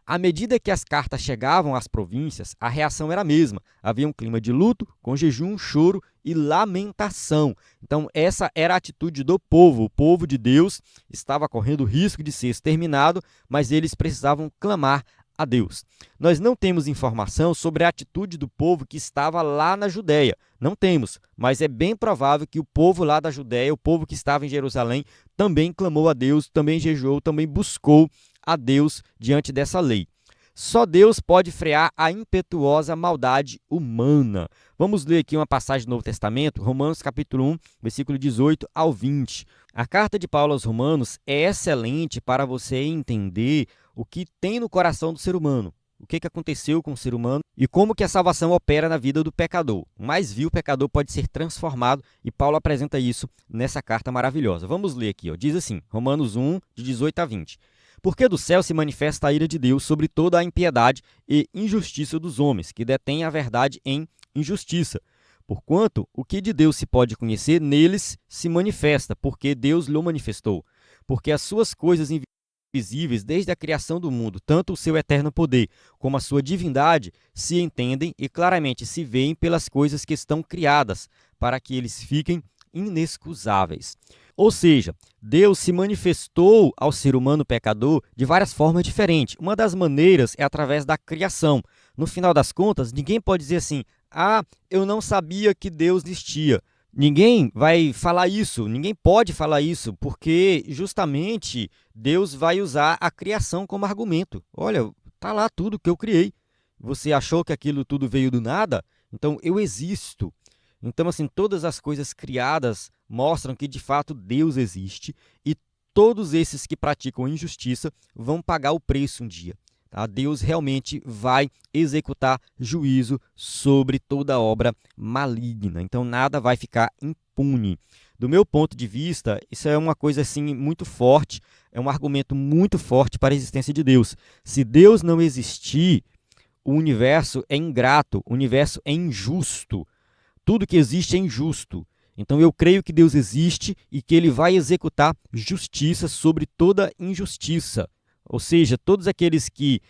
À medida que as cartas chegavam às províncias, a reação era a mesma. Havia um clima de luto, com jejum, choro e lamentação. Então, essa era a atitude do povo. O povo de Deus estava correndo o risco de ser exterminado, mas eles precisavam clamar a Deus. Nós não temos informação sobre a atitude do povo que estava lá na Judéia. Não temos, mas é bem provável que o povo lá da Judéia, o povo que estava em Jerusalém, também clamou a Deus, também jejuou, também buscou a Deus diante dessa lei. Só Deus pode frear a impetuosa maldade humana. Vamos ler aqui uma passagem do Novo Testamento, Romanos capítulo 1, versículo 18 ao 20. A carta de Paulo aos Romanos é excelente para você entender o que tem no coração do ser humano, o que aconteceu com o ser humano e como que a salvação opera na vida do pecador. O mais vil pecador pode ser transformado e Paulo apresenta isso nessa carta maravilhosa. Vamos ler aqui, ó. Diz assim, Romanos 1, de 18 a 20. Porque do céu se manifesta a ira de Deus sobre toda a impiedade e injustiça dos homens, que detêm a verdade em injustiça. Porquanto o que de Deus se pode conhecer, neles se manifesta, porque Deus lhe manifestou. Porque as suas coisas invisíveis, desde a criação do mundo, tanto o seu eterno poder como a sua divindade, se entendem e claramente se veem pelas coisas que estão criadas, para que eles fiquem inexcusáveis. Ou seja, Deus se manifestou ao ser humano pecador de várias formas diferentes. Uma das maneiras é através da criação. No final das contas, ninguém pode dizer assim, eu não sabia que Deus existia. Ninguém vai falar isso, ninguém pode falar isso, porque justamente Deus vai usar a criação como argumento. Olha, está lá tudo que eu criei. Você achou que aquilo tudo veio do nada? Então eu existo. Então, assim, todas as coisas criadas mostram que, de fato, Deus existe e todos esses que praticam injustiça vão pagar o preço um dia. Tá? Deus realmente vai executar juízo sobre toda obra maligna. Então, nada vai ficar impune. Do meu ponto de vista, isso é uma coisa assim muito forte, é um argumento muito forte para a existência de Deus. Se Deus não existir, o universo é ingrato, o universo é injusto. Tudo que existe é injusto. Então eu creio que Deus existe e que ele vai executar justiça sobre toda injustiça. Ou seja, todos aqueles que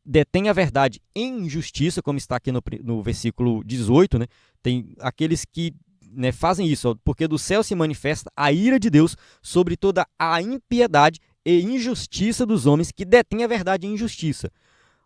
detêm a verdade em injustiça, como está aqui no versículo 18, tem aqueles que né, fazem isso, ó, porque do céu se manifesta a ira de Deus sobre toda a impiedade e injustiça dos homens que detêm a verdade e injustiça.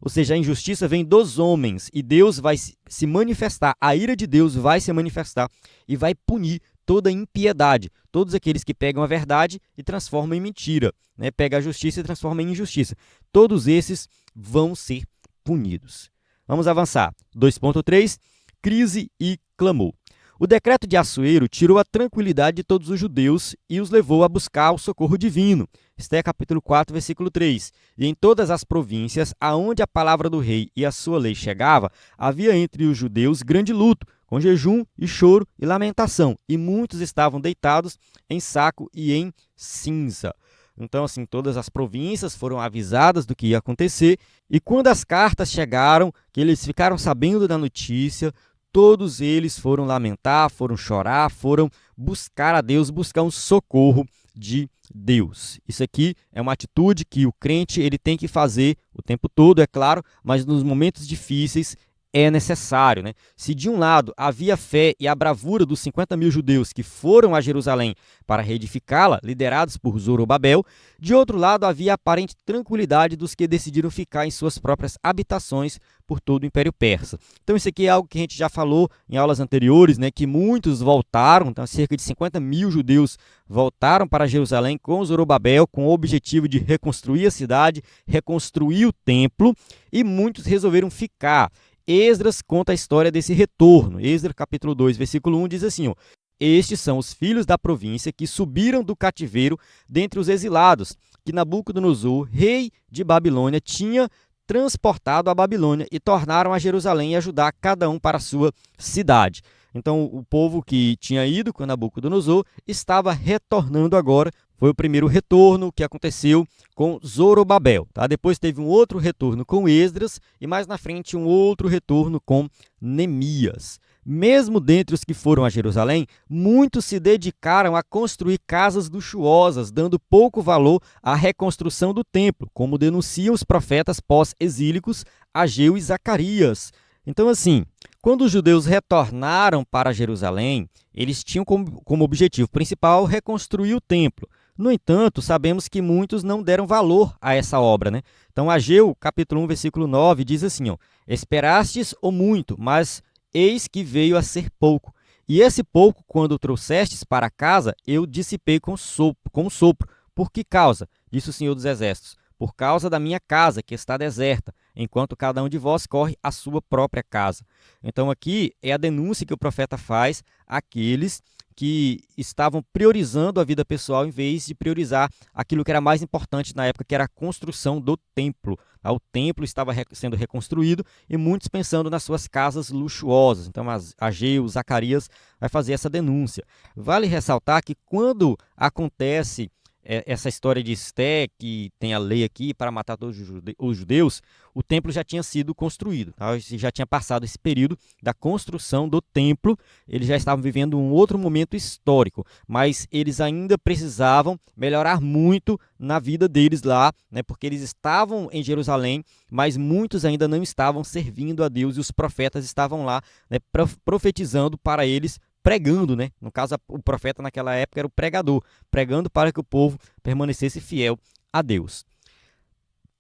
Ou seja, a injustiça vem dos homens e Deus vai se manifestar, a ira de Deus vai se manifestar e vai punir toda impiedade, todos aqueles que pegam a verdade e transformam em mentira, né? Pega a justiça e transforma em injustiça. Todos esses vão ser punidos. Vamos avançar. 2.3, crise e clamor. O decreto de Assuero tirou a tranquilidade de todos os judeus e os levou a buscar o socorro divino. Esté capítulo 4, versículo 3. E em todas as províncias, aonde a palavra do rei e a sua lei chegava, havia entre os judeus grande luto, com jejum e choro e lamentação, e muitos estavam deitados em saco e em cinza. Então, assim, todas as províncias foram avisadas do que ia acontecer, e quando as cartas chegaram, que eles ficaram sabendo da notícia, todos eles foram lamentar, foram chorar, foram buscar a Deus, buscar um socorro de Deus. Isso aqui é uma atitude que o crente ele tem que fazer o tempo todo, é claro, mas nos momentos difíceis é necessário, né? Se de um lado havia fé e a bravura dos 50 mil judeus que foram a Jerusalém para reedificá-la, liderados por Zorobabel, de outro lado havia a aparente tranquilidade dos que decidiram ficar em suas próprias habitações por todo o Império Persa. Então isso aqui é algo que a gente já falou em aulas anteriores, né? Que muitos voltaram, então cerca de 50 mil judeus voltaram para Jerusalém com Zorobabel, com o objetivo de reconstruir a cidade, reconstruir o templo, e muitos resolveram ficar. Esdras conta a história desse retorno. Esdras, capítulo 2, versículo 1, diz assim, ó, estes são os filhos da província que subiram do cativeiro dentre os exilados, que Nabucodonosor, rei de Babilônia, tinha transportado à Babilônia e tornaram a Jerusalém e a Judá, cada um para a sua cidade. Então, o povo que tinha ido com Nabucodonosor estava retornando agora. Foi o primeiro retorno que aconteceu com Zorobabel. Tá? Depois teve um outro retorno com Esdras e mais na frente um outro retorno com Neemias. Mesmo dentre os que foram a Jerusalém, muitos se dedicaram a construir casas luxuosas, dando pouco valor à reconstrução do templo, como denunciam os profetas pós-exílicos Ageu e Zacarias. Então, assim, quando os judeus retornaram para Jerusalém, eles tinham como objetivo principal reconstruir o templo. No entanto, sabemos que muitos não deram valor a essa obra, né? Então, Ageu, capítulo 1, versículo 9, diz assim, ó, esperastes o muito, mas eis que veio a ser pouco. E esse pouco, quando o trouxestes para casa, eu dissipei com sopro. Por que causa? Disse o Senhor dos Exércitos. Por causa da minha casa, que está deserta, enquanto cada um de vós corre à sua própria casa. Então, aqui é a denúncia que o profeta faz àqueles que estavam priorizando a vida pessoal em vez de priorizar aquilo que era mais importante na época, que era a construção do templo. O templo estava sendo reconstruído e muitos pensando nas suas casas luxuosas. Então, Ageu, Zacarias vai fazer essa denúncia. Vale ressaltar que quando acontece essa história de Esté, que tem a lei aqui para matar todos os judeus, o templo já tinha sido construído, tá? Já tinha passado esse período da construção do templo, eles já estavam vivendo um outro momento histórico, mas eles ainda precisavam melhorar muito na vida deles lá, né? Porque eles estavam em Jerusalém, mas muitos ainda não estavam servindo a Deus e os profetas estavam lá, né, profetizando para eles, pregando, né? No caso, o profeta naquela época era o pregador, pregando para que o povo permanecesse fiel a Deus.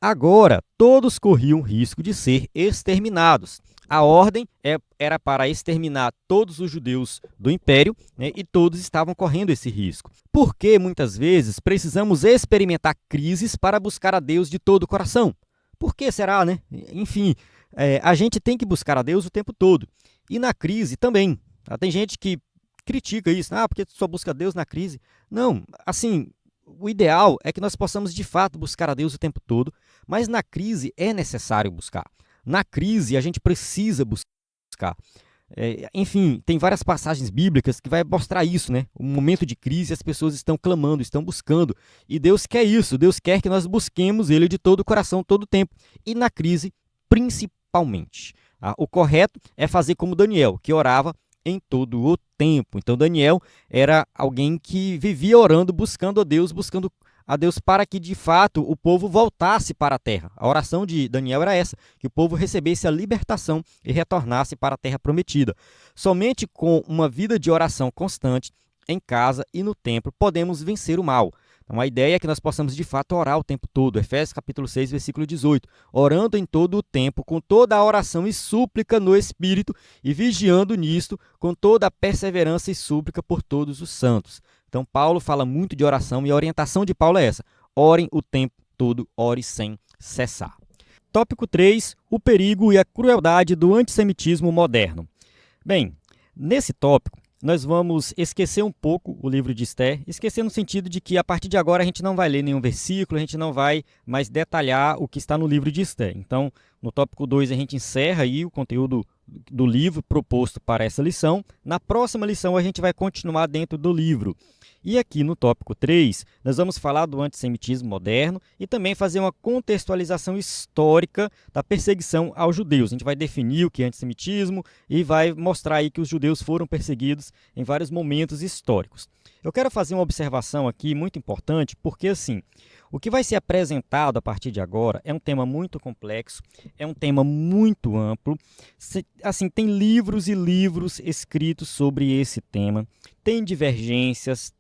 Agora, todos corriam risco de ser exterminados. A ordem era para exterminar todos os judeus do império, né? E todos estavam correndo esse risco. Porque, muitas vezes, precisamos experimentar crises para buscar a Deus de todo o coração? Por que será, né? Enfim, a gente tem que buscar a Deus o tempo todo. E na crise também. Tem gente que critica isso, porque só busca Deus na crise. Não, assim, o ideal é que nós possamos de fato buscar a Deus o tempo todo, mas na crise é necessário buscar. Na crise a gente precisa buscar. Enfim, tem várias passagens bíblicas que vai mostrar isso, né? Um momento de crise, as pessoas estão clamando, estão buscando, e Deus quer isso, Deus quer que nós busquemos Ele de todo o coração, todo o tempo, e na crise principalmente. O correto é fazer como Daniel, que orava em todo o tempo. Então, Daniel era alguém que vivia orando, buscando a Deus, buscando a Deus para que, de fato, o povo voltasse para a terra. A oração de Daniel era essa, que o povo recebesse a libertação e retornasse para a terra prometida. Somente com uma vida de oração constante, em casa e no templo, podemos vencer o mal. Então, a ideia é que nós possamos, de fato, orar o tempo todo. Efésios capítulo 6, versículo 18. Orando em todo o tempo, com toda a oração e súplica no Espírito, e vigiando nisto, com toda a perseverança e súplica por todos os santos. Então, Paulo fala muito de oração e a orientação de Paulo é essa. Orem o tempo todo, ore sem cessar. Tópico 3. O perigo e a crueldade do antissemitismo moderno. Bem, nesse tópico, nós vamos esquecer um pouco o livro de Esther, esquecer no sentido de que a partir de agora a gente não vai ler nenhum versículo, a gente não vai mais detalhar o que está no livro de Esther. Então, no tópico 2 a gente encerra aí o conteúdo do livro proposto para essa lição. Na próxima lição a gente vai continuar dentro do livro. E aqui no tópico 3, nós vamos falar do antissemitismo moderno e também fazer uma contextualização histórica da perseguição aos judeus. A gente vai definir o que é antissemitismo e vai mostrar aí que os judeus foram perseguidos em vários momentos históricos. Eu quero fazer uma observação aqui muito importante, porque assim, o que vai ser apresentado a partir de agora é um tema muito complexo, é um tema muito amplo. Assim, tem livros e livros escritos sobre esse tema. Tem divergências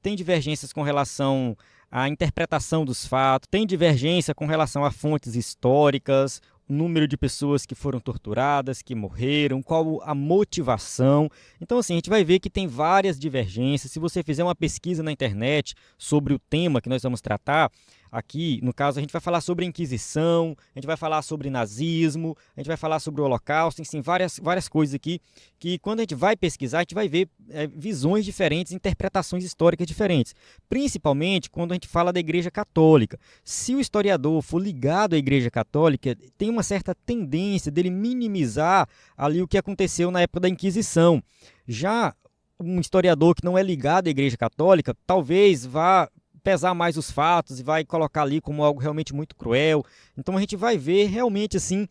com relação à interpretação dos fatos, tem divergência com relação a fontes históricas, o número de pessoas que foram torturadas, que morreram, qual a motivação. Então, assim, a gente vai ver que tem várias divergências. Se você fizer uma pesquisa na internet sobre o tema que nós vamos tratar, aqui, no caso, a gente vai falar sobre a Inquisição, a gente vai falar sobre nazismo, a gente vai falar sobre o Holocausto, enfim, várias coisas aqui, que quando a gente vai pesquisar, a gente vai ver visões diferentes, interpretações históricas diferentes, principalmente quando a gente fala da Igreja Católica. Se o historiador for ligado à Igreja Católica, tem uma certa tendência dele minimizar ali o que aconteceu na época da Inquisição. Já um historiador que não é ligado à Igreja Católica, talvez vá pesar mais os fatos e vai colocar ali como algo realmente muito cruel. Então a gente vai ver realmente assim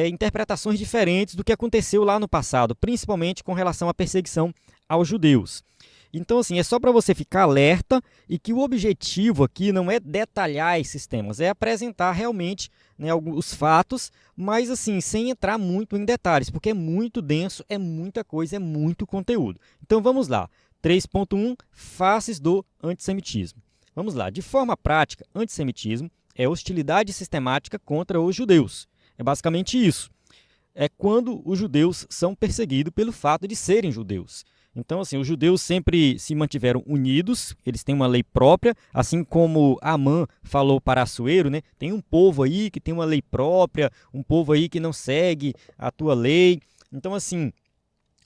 interpretações diferentes do que aconteceu lá no passado, principalmente com relação à perseguição aos judeus. Então, assim, é só para você ficar alerta e que o objetivo aqui não é detalhar esses temas, é apresentar realmente, né, os fatos, mas assim, sem entrar muito em detalhes, porque é muito denso, é muita coisa, é muito conteúdo. Então vamos lá. 3.1 Faces do antissemitismo. Vamos lá. De forma prática, antissemitismo é hostilidade sistemática contra os judeus. É basicamente isso. É quando os judeus são perseguidos pelo fato de serem judeus. Então, assim, os judeus sempre se mantiveram unidos, eles têm uma lei própria, assim como Amã falou para Assuero, né? Tem um povo aí que tem uma lei própria, um povo aí que não segue a tua lei. Então, assim,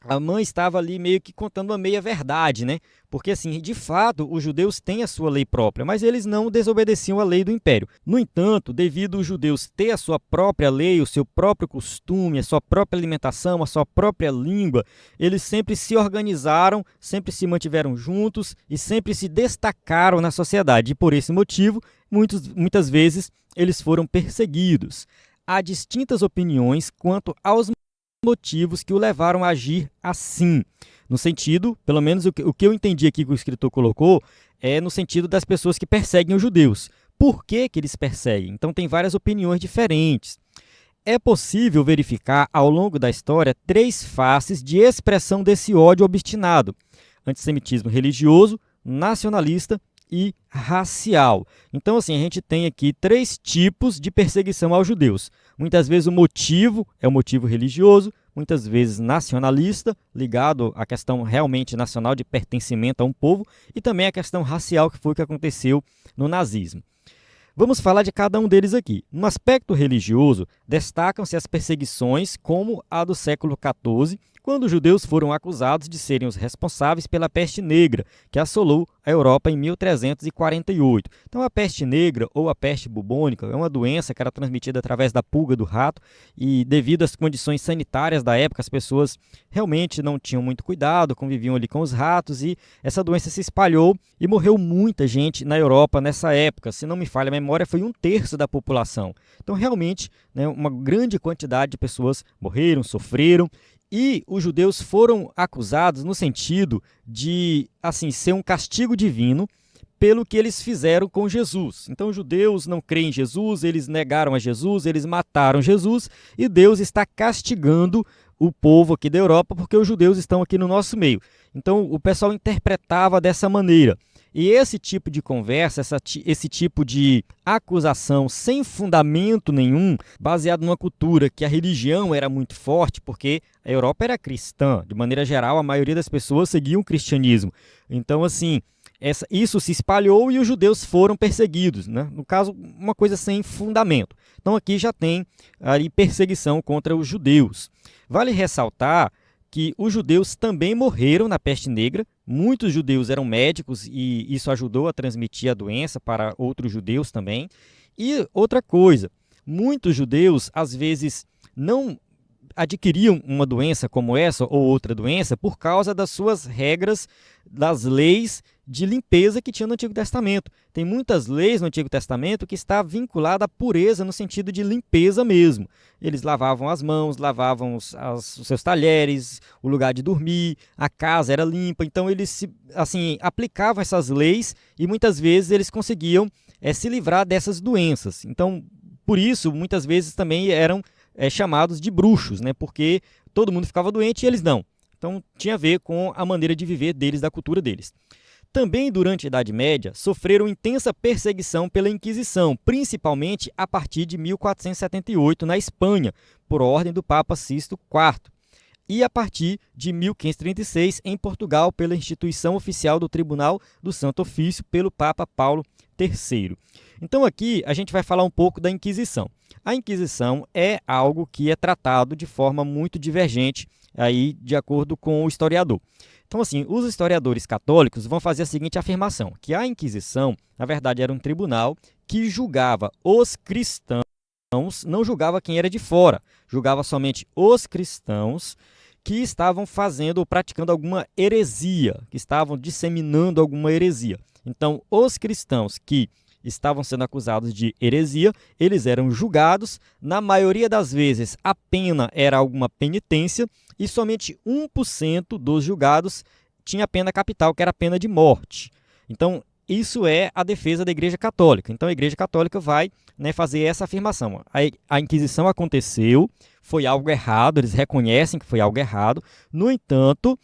Amã estava ali meio que contando uma meia-verdade, né? Porque, assim, de fato, os judeus têm a sua lei própria, mas eles não desobedeciam a lei do império. No entanto, devido os judeus ter a sua própria lei, o seu próprio costume, a sua própria alimentação, a sua própria língua, eles sempre se organizaram, sempre se mantiveram juntos e sempre se destacaram na sociedade. E por esse motivo, muitas vezes, eles foram perseguidos. Há distintas opiniões quanto aos motivos que o levaram a agir assim. No sentido, pelo menos o que eu entendi aqui que o escritor colocou, é no sentido das pessoas que perseguem os judeus. Por que eles perseguem? Então tem várias opiniões diferentes. É possível verificar ao longo da história 3 faces de expressão desse ódio obstinado: antissemitismo religioso, nacionalista e racial. Então, assim, a gente tem aqui 3 tipos de perseguição aos judeus. Muitas vezes o motivo é o motivo religioso, muitas vezes nacionalista, ligado à questão realmente nacional de pertencimento a um povo, e também a questão racial, que foi o que aconteceu no nazismo. Vamos falar de cada um deles aqui. No aspecto religioso, destacam-se as perseguições como a do século XIV, quando os judeus foram acusados de serem os responsáveis pela peste negra, que assolou a Europa em 1348. Então, a peste negra ou a peste bubônica é uma doença que era transmitida através da pulga do rato e, devido às condições sanitárias da época, as pessoas realmente não tinham muito cuidado, conviviam ali com os ratos e essa doença se espalhou e morreu muita gente na Europa nessa época. Se não me falha a memória, foi 1/3 da população. Então, realmente, né, uma grande quantidade de pessoas morreram, sofreram. E os judeus foram acusados no sentido de, assim, ser um castigo divino pelo que eles fizeram com Jesus. Então, os judeus não creem em Jesus, eles negaram a Jesus, eles mataram Jesus, e Deus está castigando o povo aqui da Europa porque os judeus estão aqui no nosso meio. Então, o pessoal interpretava dessa maneira. E esse tipo de conversa, esse tipo de acusação sem fundamento nenhum, baseado numa cultura que a religião era muito forte, porque a Europa era cristã, de maneira geral, a maioria das pessoas seguiam o cristianismo. Então, assim, isso se espalhou e os judeus foram perseguidos, né? No caso, uma coisa sem fundamento. Então, aqui já tem aí perseguição contra os judeus. Vale ressaltar que os judeus também morreram na peste negra. Muitos judeus eram médicos e isso ajudou a transmitir a doença para outros judeus também. E outra coisa, muitos judeus às vezes não adquiriam uma doença como essa ou outra doença por causa das suas regras, das leis de limpeza que tinha no Antigo Testamento. Tem muitas leis no Antigo Testamento que está vinculada à pureza no sentido de limpeza mesmo. Eles lavavam as mãos, lavavam os seus talheres, o lugar de dormir, a casa era limpa. Então eles aplicavam essas leis e muitas vezes eles conseguiam se livrar dessas doenças. Então, por isso, muitas vezes também eram chamados de bruxos, né? Porque todo mundo ficava doente e eles não. Então, tinha a ver com a maneira de viver deles, da cultura deles. Também durante a Idade Média, sofreram intensa perseguição pela Inquisição, principalmente a partir de 1478 na Espanha, por ordem do Papa Sixto IV, e a partir de 1536 em Portugal, pela instituição oficial do Tribunal do Santo Ofício, pelo Papa Paulo III. Então aqui a gente vai falar um pouco da Inquisição. A Inquisição é algo que é tratado de forma muito divergente, aí, de acordo com o historiador. Então, assim, os historiadores católicos vão fazer a seguinte afirmação, que a Inquisição, na verdade, era um tribunal que julgava os cristãos, não julgava quem era de fora, julgava somente os cristãos que estavam fazendo ou praticando alguma heresia, que estavam disseminando alguma heresia. Então, os cristãos que estavam sendo acusados de heresia, eles eram julgados, na maioria das vezes a pena era alguma penitência e somente 1% dos julgados tinha pena capital, que era a pena de morte. Então, isso é a defesa da Igreja Católica. Então, a Igreja Católica vai, fazer essa afirmação. A Inquisição aconteceu, foi algo errado, eles reconhecem que foi algo errado, no entanto,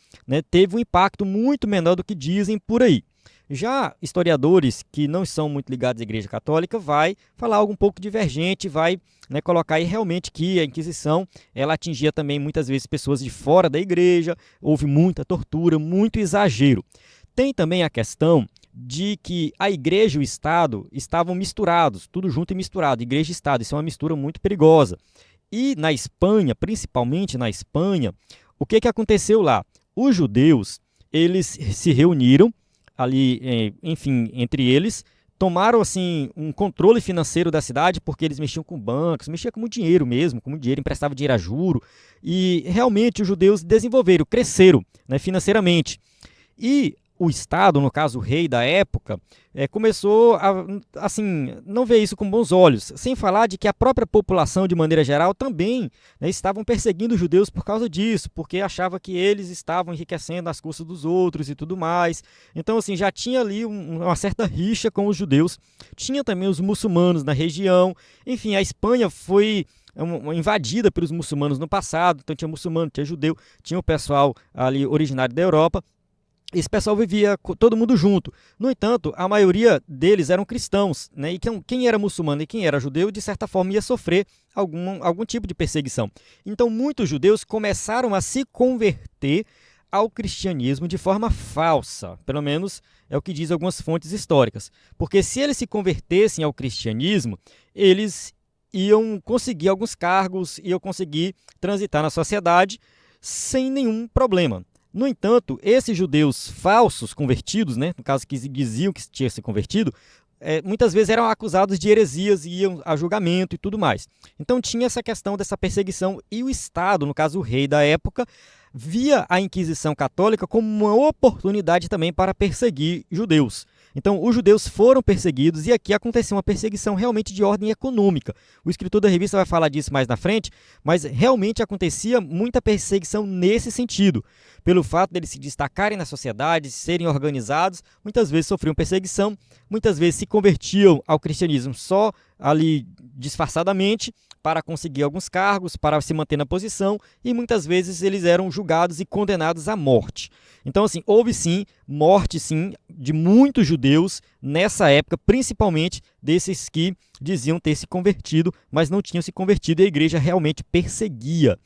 teve um impacto muito menor do que dizem por aí. Já historiadores que não são muito ligados à Igreja Católica vai falar algo um pouco divergente, vai colocar aí realmente que a Inquisição ela atingia também muitas vezes pessoas de fora da igreja, houve muita tortura, muito exagero. Tem também a questão de que a igreja e o Estado estavam misturados, tudo junto e misturado, igreja e Estado, isso é uma mistura muito perigosa. E na Espanha, principalmente na Espanha, o que aconteceu lá? Os judeus, eles se reuniram, ali, enfim, entre eles, tomaram assim um controle financeiro da cidade, porque eles mexiam com bancos, mexiam com muito dinheiro mesmo, com muito dinheiro, emprestavam dinheiro a juro, e realmente os judeus desenvolveram, cresceram financeiramente. E o Estado, no caso o rei da época, começou a não ver isso com bons olhos, sem falar de que a própria população, de maneira geral, também estavam perseguindo os judeus por causa disso, porque achava que eles estavam enriquecendo às custas dos outros e tudo mais. Então, assim, já tinha ali uma certa rixa com os judeus. Tinha também os muçulmanos na região. Enfim, a Espanha foi invadida pelos muçulmanos no passado, então tinha muçulmano, tinha judeu, tinha o pessoal ali originário da Europa. Esse pessoal vivia todo mundo junto. No entanto, a maioria deles eram cristãos, e quem era muçulmano e quem era judeu, de certa forma, ia sofrer algum tipo de perseguição. Então, muitos judeus começaram a se converter ao cristianismo de forma falsa, pelo menos é o que diz algumas fontes históricas. Porque se eles se convertessem ao cristianismo, eles iam conseguir alguns cargos, iam conseguir transitar na sociedade sem nenhum problema. No entanto, esses judeus falsos convertidos, no caso que diziam que tinha se convertido, muitas vezes eram acusados de heresias e iam a julgamento e tudo mais. Então tinha essa questão dessa perseguição e o Estado, no caso o rei da época, via a Inquisição Católica como uma oportunidade também para perseguir judeus. Então, os judeus foram perseguidos e aqui aconteceu uma perseguição realmente de ordem econômica. O escritor da revista vai falar disso mais na frente, mas realmente acontecia muita perseguição nesse sentido. Pelo fato deles se destacarem na sociedade, serem organizados, muitas vezes sofriam perseguição, muitas vezes se convertiam ao cristianismo só ali disfarçadamente para conseguir alguns cargos, para se manter na posição, e muitas vezes eles eram julgados e condenados à morte. Então, assim, houve sim morte sim de muitos judeus nessa época, principalmente desses que diziam ter se convertido, mas não tinham se convertido e a igreja realmente perseguia.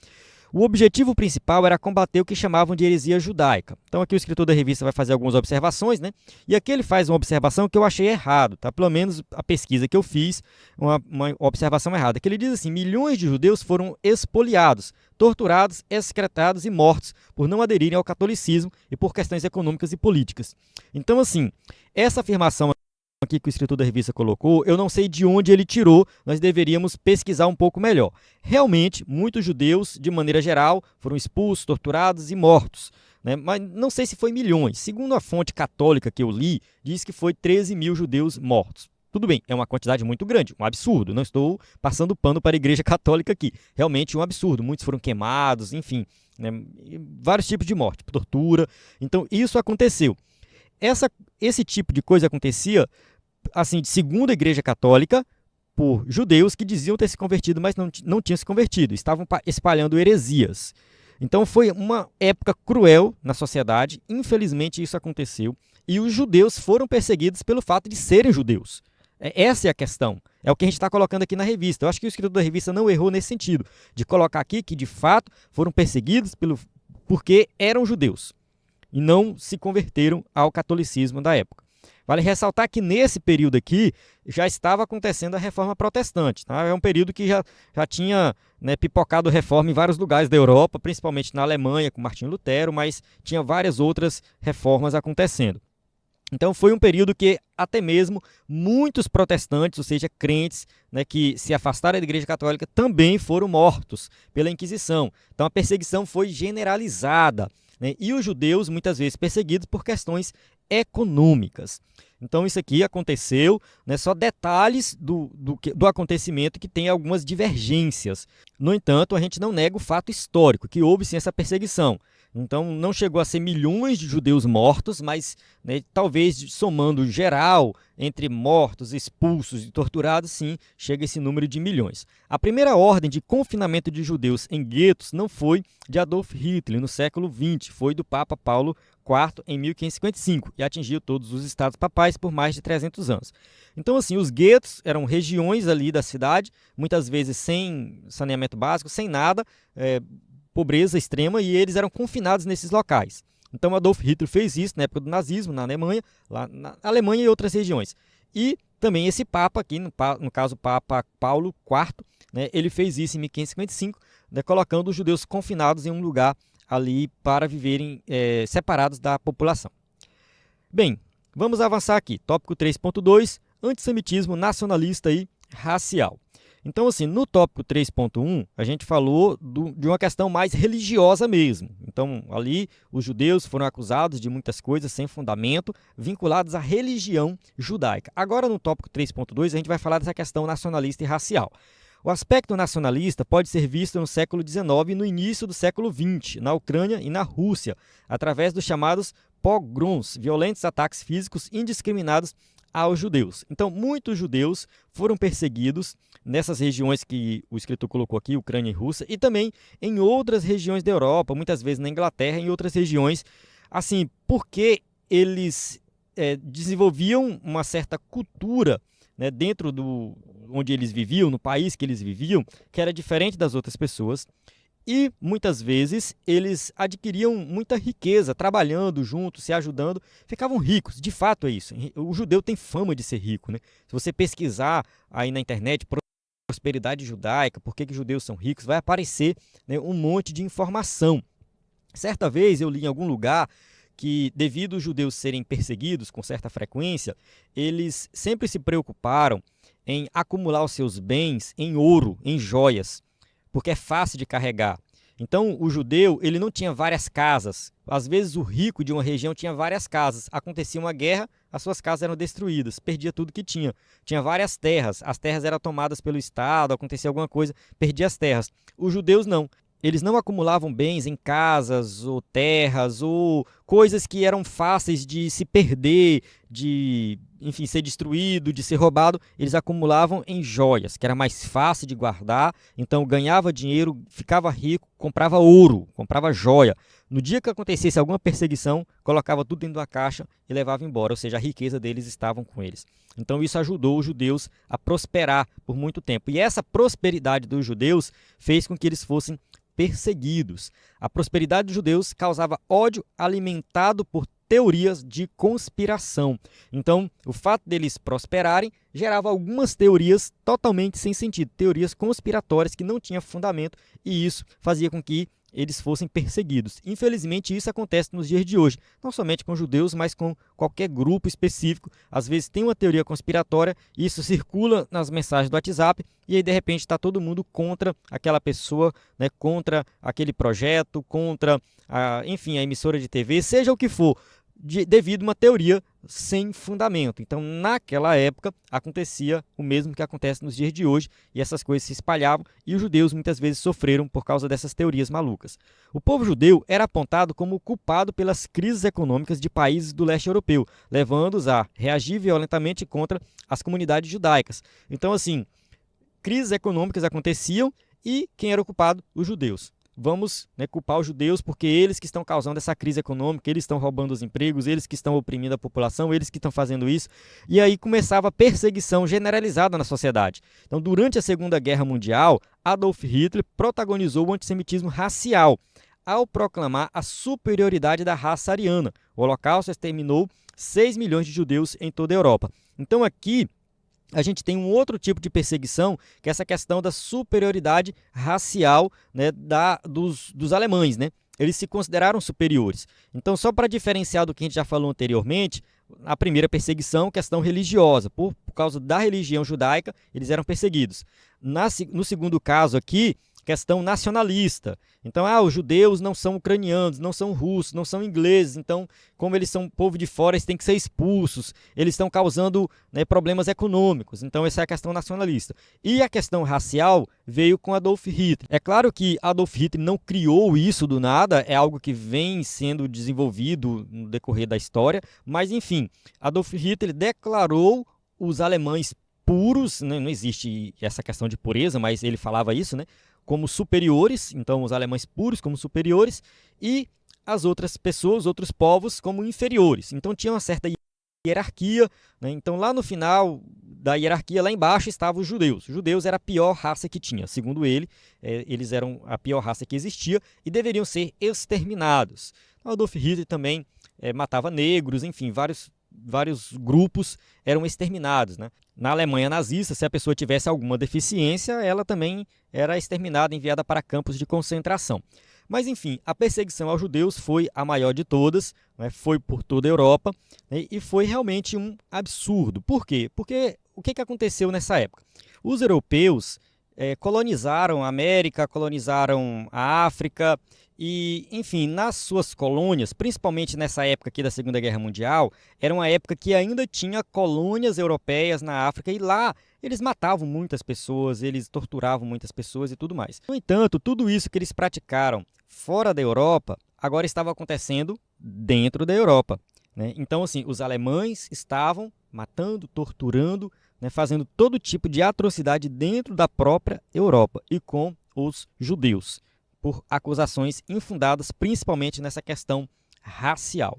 O objetivo principal era combater o que chamavam de heresia judaica. Então aqui o escritor da revista vai fazer algumas observações, né? E aqui ele faz uma observação que eu achei errado, tá? Pelo menos a pesquisa que eu fiz, uma observação errada, que ele diz assim: milhões de judeus foram expoliados, torturados, excretados e mortos por não aderirem ao catolicismo e por questões econômicas e políticas. Então, assim, essa afirmação aqui que o escritor da revista colocou, eu não sei de onde ele tirou, nós deveríamos pesquisar um pouco melhor. Realmente, muitos judeus, de maneira geral, foram expulsos, torturados e mortos, né? Mas não sei se foi milhões. Segundo a fonte católica que eu li, diz que foi 13 mil judeus mortos. Tudo bem, é uma quantidade muito grande, um absurdo. Não estou passando pano para a igreja católica aqui. Realmente um absurdo. Muitos foram queimados, enfim, né? Vários tipos de morte, tortura. Então, isso aconteceu. Esse tipo de coisa acontecia, assim, segundo a Igreja Católica, por judeus que diziam ter se convertido, mas não tinham se convertido, estavam espalhando heresias. Então foi uma época cruel na sociedade, infelizmente isso aconteceu, e os judeus foram perseguidos pelo fato de serem judeus. Essa é a questão, é o que a gente está colocando aqui na revista. Eu acho que o escritor da revista não errou nesse sentido, de colocar aqui que de fato foram perseguidos porque eram judeus e não se converteram ao catolicismo da época. Vale ressaltar que nesse período aqui já estava acontecendo a reforma protestante. Tá? É um período que já tinha, né, pipocado reforma em vários lugares da Europa, principalmente na Alemanha com Martinho Lutero, mas tinha várias outras reformas acontecendo. Então foi um período que até mesmo muitos protestantes, ou seja, crentes, né, que se afastaram da Igreja Católica, também foram mortos pela Inquisição. Então a perseguição foi generalizada, né, e os judeus muitas vezes perseguidos por questões econômicas. Então isso aqui aconteceu, né, só detalhes do acontecimento que tem algumas divergências. No entanto, a gente não nega o fato histórico, que houve sim essa perseguição. Então não chegou a ser milhões de judeus mortos, mas, né, talvez somando geral, entre mortos, expulsos e torturados, sim, chega esse número de milhões. A primeira ordem de confinamento de judeus em guetos não foi de Adolf Hitler no século XX, foi do Papa Paulo IV em 1555 e atingiu todos os estados papais por mais de 300 anos. Então, assim, os guetos eram regiões ali da cidade, muitas vezes sem saneamento básico, sem nada, pobreza extrema, e eles eram confinados nesses locais. Então Adolf Hitler fez isso na época do nazismo, na Alemanha, lá na Alemanha e outras regiões. E também esse Papa aqui, no caso o Papa Paulo IV, né, ele fez isso em 1555, né, colocando os judeus confinados em um lugar ali para viverem separados da população. Bem, vamos avançar aqui. Tópico 3.2, antissemitismo nacionalista e racial. Então, assim, no tópico 3.1, a gente falou de uma questão mais religiosa mesmo. Então, ali, os judeus foram acusados de muitas coisas sem fundamento, vinculadas à religião judaica. Agora, no tópico 3.2, a gente vai falar dessa questão nacionalista e racial. O aspecto nacionalista pode ser visto no século XIX e no início do século XX, na Ucrânia e na Rússia, através dos chamados pogroms, violentos ataques físicos indiscriminados aos judeus. Então, muitos judeus foram perseguidos nessas regiões que o escritor colocou aqui, Ucrânia e Rússia, e também em outras regiões da Europa, muitas vezes na Inglaterra e em outras regiões, assim, porque eles desenvolviam uma certa cultura, né, dentro onde eles viviam, no país que eles viviam, que era diferente das outras pessoas. E, muitas vezes, eles adquiriam muita riqueza, trabalhando juntos, se ajudando, ficavam ricos. De fato é isso. O judeu tem fama de ser rico, né? Se você pesquisar aí na internet, prosperidade judaica, por que os judeus são ricos, vai aparecer, né, um monte de informação. Certa vez eu li em algum lugar que, devido aos judeus serem perseguidos com certa frequência, eles sempre se preocuparam em acumular os seus bens em ouro, em joias, porque é fácil de carregar. Então, o judeu, ele não tinha várias casas. Às vezes, o rico de uma região tinha várias casas. Acontecia uma guerra, as suas casas eram destruídas, perdia tudo que tinha. Tinha várias terras, as terras eram tomadas pelo Estado, acontecia alguma coisa, perdia as terras. Os judeus não. Eles não acumulavam bens em casas ou terras ou coisas que eram fáceis de se perder, de, enfim, ser destruído, de ser roubado. Eles acumulavam em joias, que era mais fácil de guardar. Então ganhava dinheiro, ficava rico, comprava ouro, comprava joia. No dia que acontecesse alguma perseguição, colocava tudo dentro da caixa e levava embora, ou seja, a riqueza deles estava com eles. Então isso ajudou os judeus a prosperar por muito tempo. E essa prosperidade dos judeus fez com que eles fossem perseguidos. A prosperidade dos judeus causava ódio alimentado por teorias de conspiração. Então, o fato deles prosperarem gerava algumas teorias totalmente sem sentido, teorias conspiratórias que não tinham fundamento, e isso fazia com que eles fossem perseguidos. Infelizmente, isso acontece nos dias de hoje, não somente com judeus, mas com qualquer grupo específico. Às vezes tem uma teoria conspiratória, isso circula nas mensagens do WhatsApp, e aí de repente está todo mundo contra aquela pessoa, né, contra aquele projeto, contra enfim, a emissora de TV, seja o que for, devido a uma teoria sem fundamento. Então, naquela época, acontecia o mesmo que acontece nos dias de hoje, e essas coisas se espalhavam, e os judeus muitas vezes sofreram por causa dessas teorias malucas. O povo judeu era apontado como culpado pelas crises econômicas de países do leste europeu, levando-os a reagir violentamente contra as comunidades judaicas. Então, assim, crises econômicas aconteciam, e quem era o culpado? Os judeus. Vamos, né, culpar os judeus porque eles que estão causando essa crise econômica, eles estão roubando os empregos, eles que estão oprimindo a população, eles que estão fazendo isso. E aí começava a perseguição generalizada na sociedade. Então, durante a Segunda Guerra Mundial, Adolf Hitler protagonizou o antissemitismo racial ao proclamar a superioridade da raça ariana. O Holocausto exterminou 6 milhões de judeus em toda a Europa. Então, aqui a gente tem um outro tipo de perseguição, que é essa questão da superioridade racial, né, dos alemães, né? Eles se consideraram superiores. Então, só para diferenciar do que a gente já falou anteriormente, a primeira perseguição, questão religiosa. Por causa da religião judaica, eles eram perseguidos. No segundo caso aqui, questão nacionalista. Então, os judeus não são ucranianos, não são russos, não são ingleses. Então, como eles são povo de fora, eles têm que ser expulsos. Eles estão causando, né, problemas econômicos. Então, essa é a questão nacionalista. E a questão racial veio com Adolf Hitler. É claro que Adolf Hitler não criou isso do nada, é algo que vem sendo desenvolvido no decorrer da história. Mas, enfim, Adolf Hitler declarou os alemães puros, né? Não existe essa questão de pureza, mas ele falava isso, né? Como superiores, então os alemães puros como superiores, e as outras pessoas, outros povos, como inferiores. Então tinha uma certa hierarquia, né? Então lá no final da hierarquia, lá embaixo, estavam os judeus. Os judeus era a pior raça que tinha. Segundo ele, eles eram a pior raça que existia e deveriam ser exterminados. Adolf Hitler também matava negros, enfim, vários grupos eram exterminados, né? Na Alemanha nazista, se a pessoa tivesse alguma deficiência, ela também era exterminada, enviada para campos de concentração. Mas, enfim, a perseguição aos judeus foi a maior de todas, né? Foi por toda a Europa, né? E foi realmente um absurdo. Por quê? Porque o que aconteceu nessa época? Os europeus colonizaram a América, colonizaram a África e, enfim, nas suas colônias, principalmente nessa época aqui da Segunda Guerra Mundial, era uma época que ainda tinha colônias europeias na África e lá eles matavam muitas pessoas, eles torturavam muitas pessoas e tudo mais. No entanto, tudo isso que eles praticaram fora da Europa agora estava acontecendo dentro da Europa, né? Então, assim, os alemães estavam matando, torturando, né, fazendo todo tipo de atrocidade dentro da própria Europa e com os judeus, por acusações infundadas, principalmente nessa questão racial.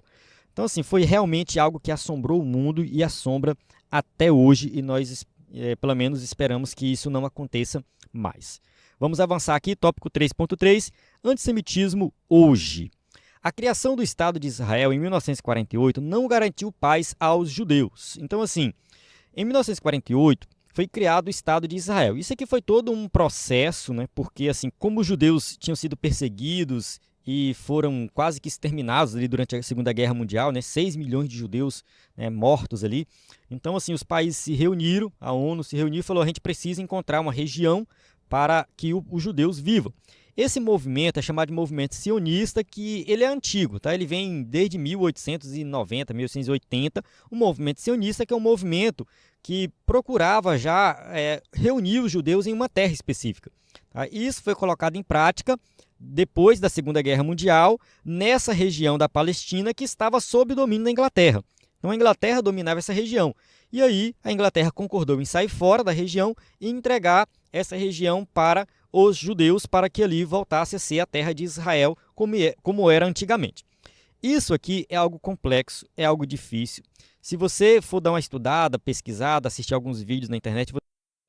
Então, assim, foi realmente algo que assombrou o mundo e assombra até hoje, e nós, pelo menos, esperamos que isso não aconteça mais. Vamos avançar aqui, tópico 3.3, antissemitismo hoje. A criação do Estado de Israel em 1948 não garantiu paz aos judeus. Então, assim, em 1948, foi criado o Estado de Israel. Isso aqui foi todo um processo, né? Porque, assim, como os judeus tinham sido perseguidos e foram quase que exterminados ali durante a Segunda Guerra Mundial, né? 6 milhões de judeus, né, mortos ali. Então, assim, os países se reuniram, a ONU se reuniu e falou: a gente precisa encontrar uma região para que os judeus vivam. Esse movimento é chamado de movimento sionista, que ele é antigo, tá? Ele vem desde 1890, 1880, o movimento sionista, que é um movimento que procurava já reunir os judeus em uma terra específica. Tá? Isso foi colocado em prática depois da Segunda Guerra Mundial, nessa região da Palestina que estava sob o domínio da Inglaterra. Então a Inglaterra dominava essa região. E aí a Inglaterra concordou em sair fora da região e entregar essa região para os judeus, para que ali voltasse a ser a terra de Israel, como era antigamente. Isso aqui é algo complexo, é algo difícil. Se você for dar uma estudada, pesquisada, assistir alguns vídeos na internet,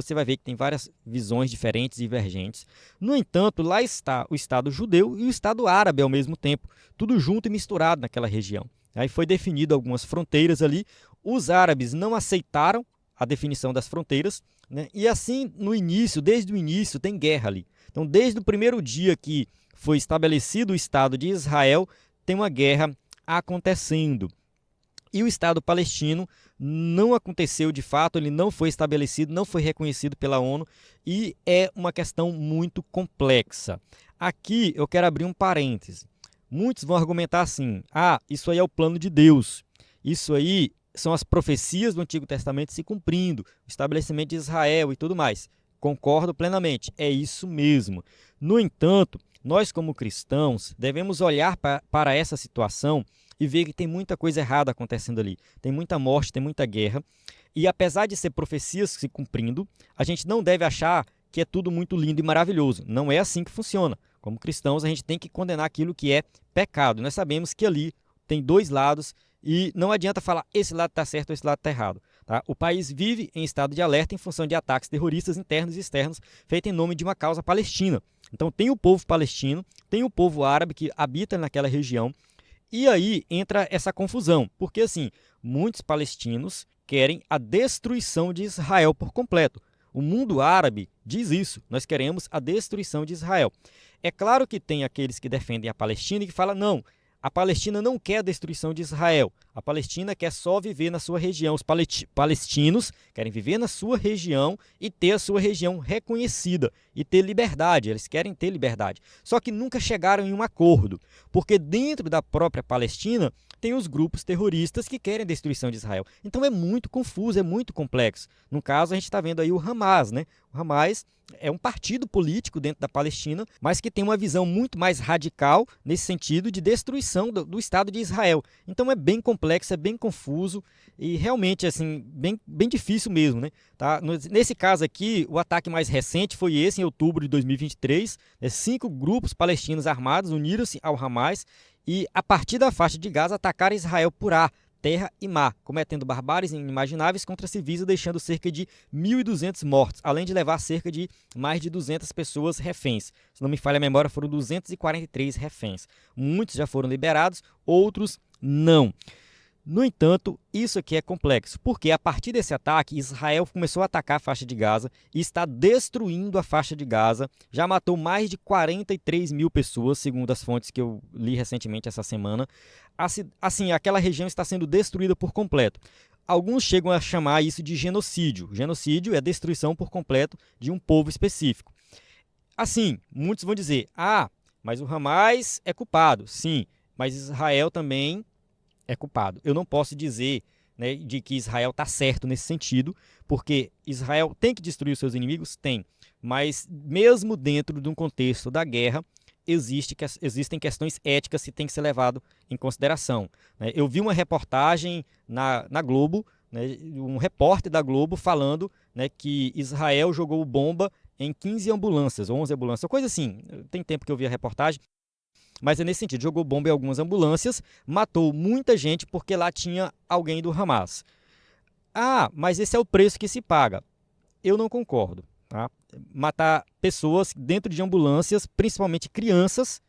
você vai ver que tem várias visões diferentes e divergentes. No entanto, lá está o Estado judeu e o Estado árabe ao mesmo tempo, tudo junto e misturado naquela região. Aí foi definido algumas fronteiras ali, os árabes não aceitaram a definição das fronteiras, né? E assim, desde o início, tem guerra ali. Então, desde o primeiro dia que foi estabelecido o Estado de Israel, tem uma guerra acontecendo. E o Estado palestino não aconteceu de fato, ele não foi estabelecido, não foi reconhecido pela ONU e é uma questão muito complexa. Aqui eu quero abrir um parêntese. Muitos vão argumentar assim: isso aí é o plano de Deus, isso aí são as profecias do Antigo Testamento se cumprindo, o estabelecimento de Israel e tudo mais. Concordo plenamente, é isso mesmo. No entanto, nós como cristãos devemos olhar para essa situação e ver que tem muita coisa errada acontecendo ali. Tem muita morte, tem muita guerra. E apesar de ser profecias se cumprindo, a gente não deve achar que é tudo muito lindo e maravilhoso. Não é assim que funciona. Como cristãos, a gente tem que condenar aquilo que é pecado. Nós sabemos que ali tem dois lados e não adianta falar esse lado está certo ou esse lado está errado. Tá? O país vive em estado de alerta em função de ataques terroristas internos e externos feitos em nome de uma causa palestina. Então tem o povo palestino, tem o povo árabe que habita naquela região. E aí entra essa confusão, porque assim, muitos palestinos querem a destruição de Israel por completo. O mundo árabe diz isso, nós queremos a destruição de Israel. É claro que tem aqueles que defendem a Palestina e que falam, não, a Palestina não quer a destruição de Israel, a Palestina quer só viver na sua região. Os palestinos querem viver na sua região e ter a sua região reconhecida e ter liberdade, eles querem ter liberdade. Só que nunca chegaram em um acordo, porque dentro da própria Palestina tem os grupos terroristas que querem a destruição de Israel. Então é muito confuso, é muito complexo. No caso, a gente está vendo aí o Hamas, né? O Hamas é um partido político dentro da Palestina, mas que tem uma visão muito mais radical nesse sentido de destruição do Estado de Israel. Então é bem complexo, é bem confuso e realmente assim bem difícil mesmo, né? Tá? Nesse caso aqui, o ataque mais recente foi esse em outubro de 2023. 5 grupos palestinos armados uniram-se ao Hamas e a partir da faixa de Gaza atacaram Israel por ar, terra e mar, cometendo barbáries inimagináveis contra civis e deixando cerca de 1.200 mortos, além de levar cerca de mais de 200 pessoas reféns. Se não me falha a memória, foram 243 reféns. Muitos já foram liberados, outros não. No entanto, isso aqui é complexo, porque a partir desse ataque, Israel começou a atacar a faixa de Gaza e está destruindo a faixa de Gaza. Já matou mais de 43 mil pessoas, segundo as fontes que eu li recentemente essa semana. Assim, aquela região está sendo destruída por completo. Alguns chegam a chamar isso de genocídio. Genocídio é a destruição por completo de um povo específico. Assim, muitos vão dizer, mas o Hamas é culpado. Sim, mas Israel também é culpado. Eu não posso dizer, né, de que Israel está certo nesse sentido, porque Israel tem que destruir os seus inimigos? Tem. Mas mesmo dentro de um contexto da guerra, existem questões éticas que têm que ser levado em consideração. Né? Eu vi uma reportagem na Globo, né, um repórter da Globo falando, né, que Israel jogou bomba em 15 ambulâncias, 11 ambulâncias, coisa assim. Tem tempo que eu vi a reportagem. Mas é nesse sentido, jogou bomba em algumas ambulâncias, matou muita gente porque lá tinha alguém do Hamas. Mas esse é o preço que se paga. Eu não concordo. Tá? Matar pessoas dentro de ambulâncias, principalmente crianças,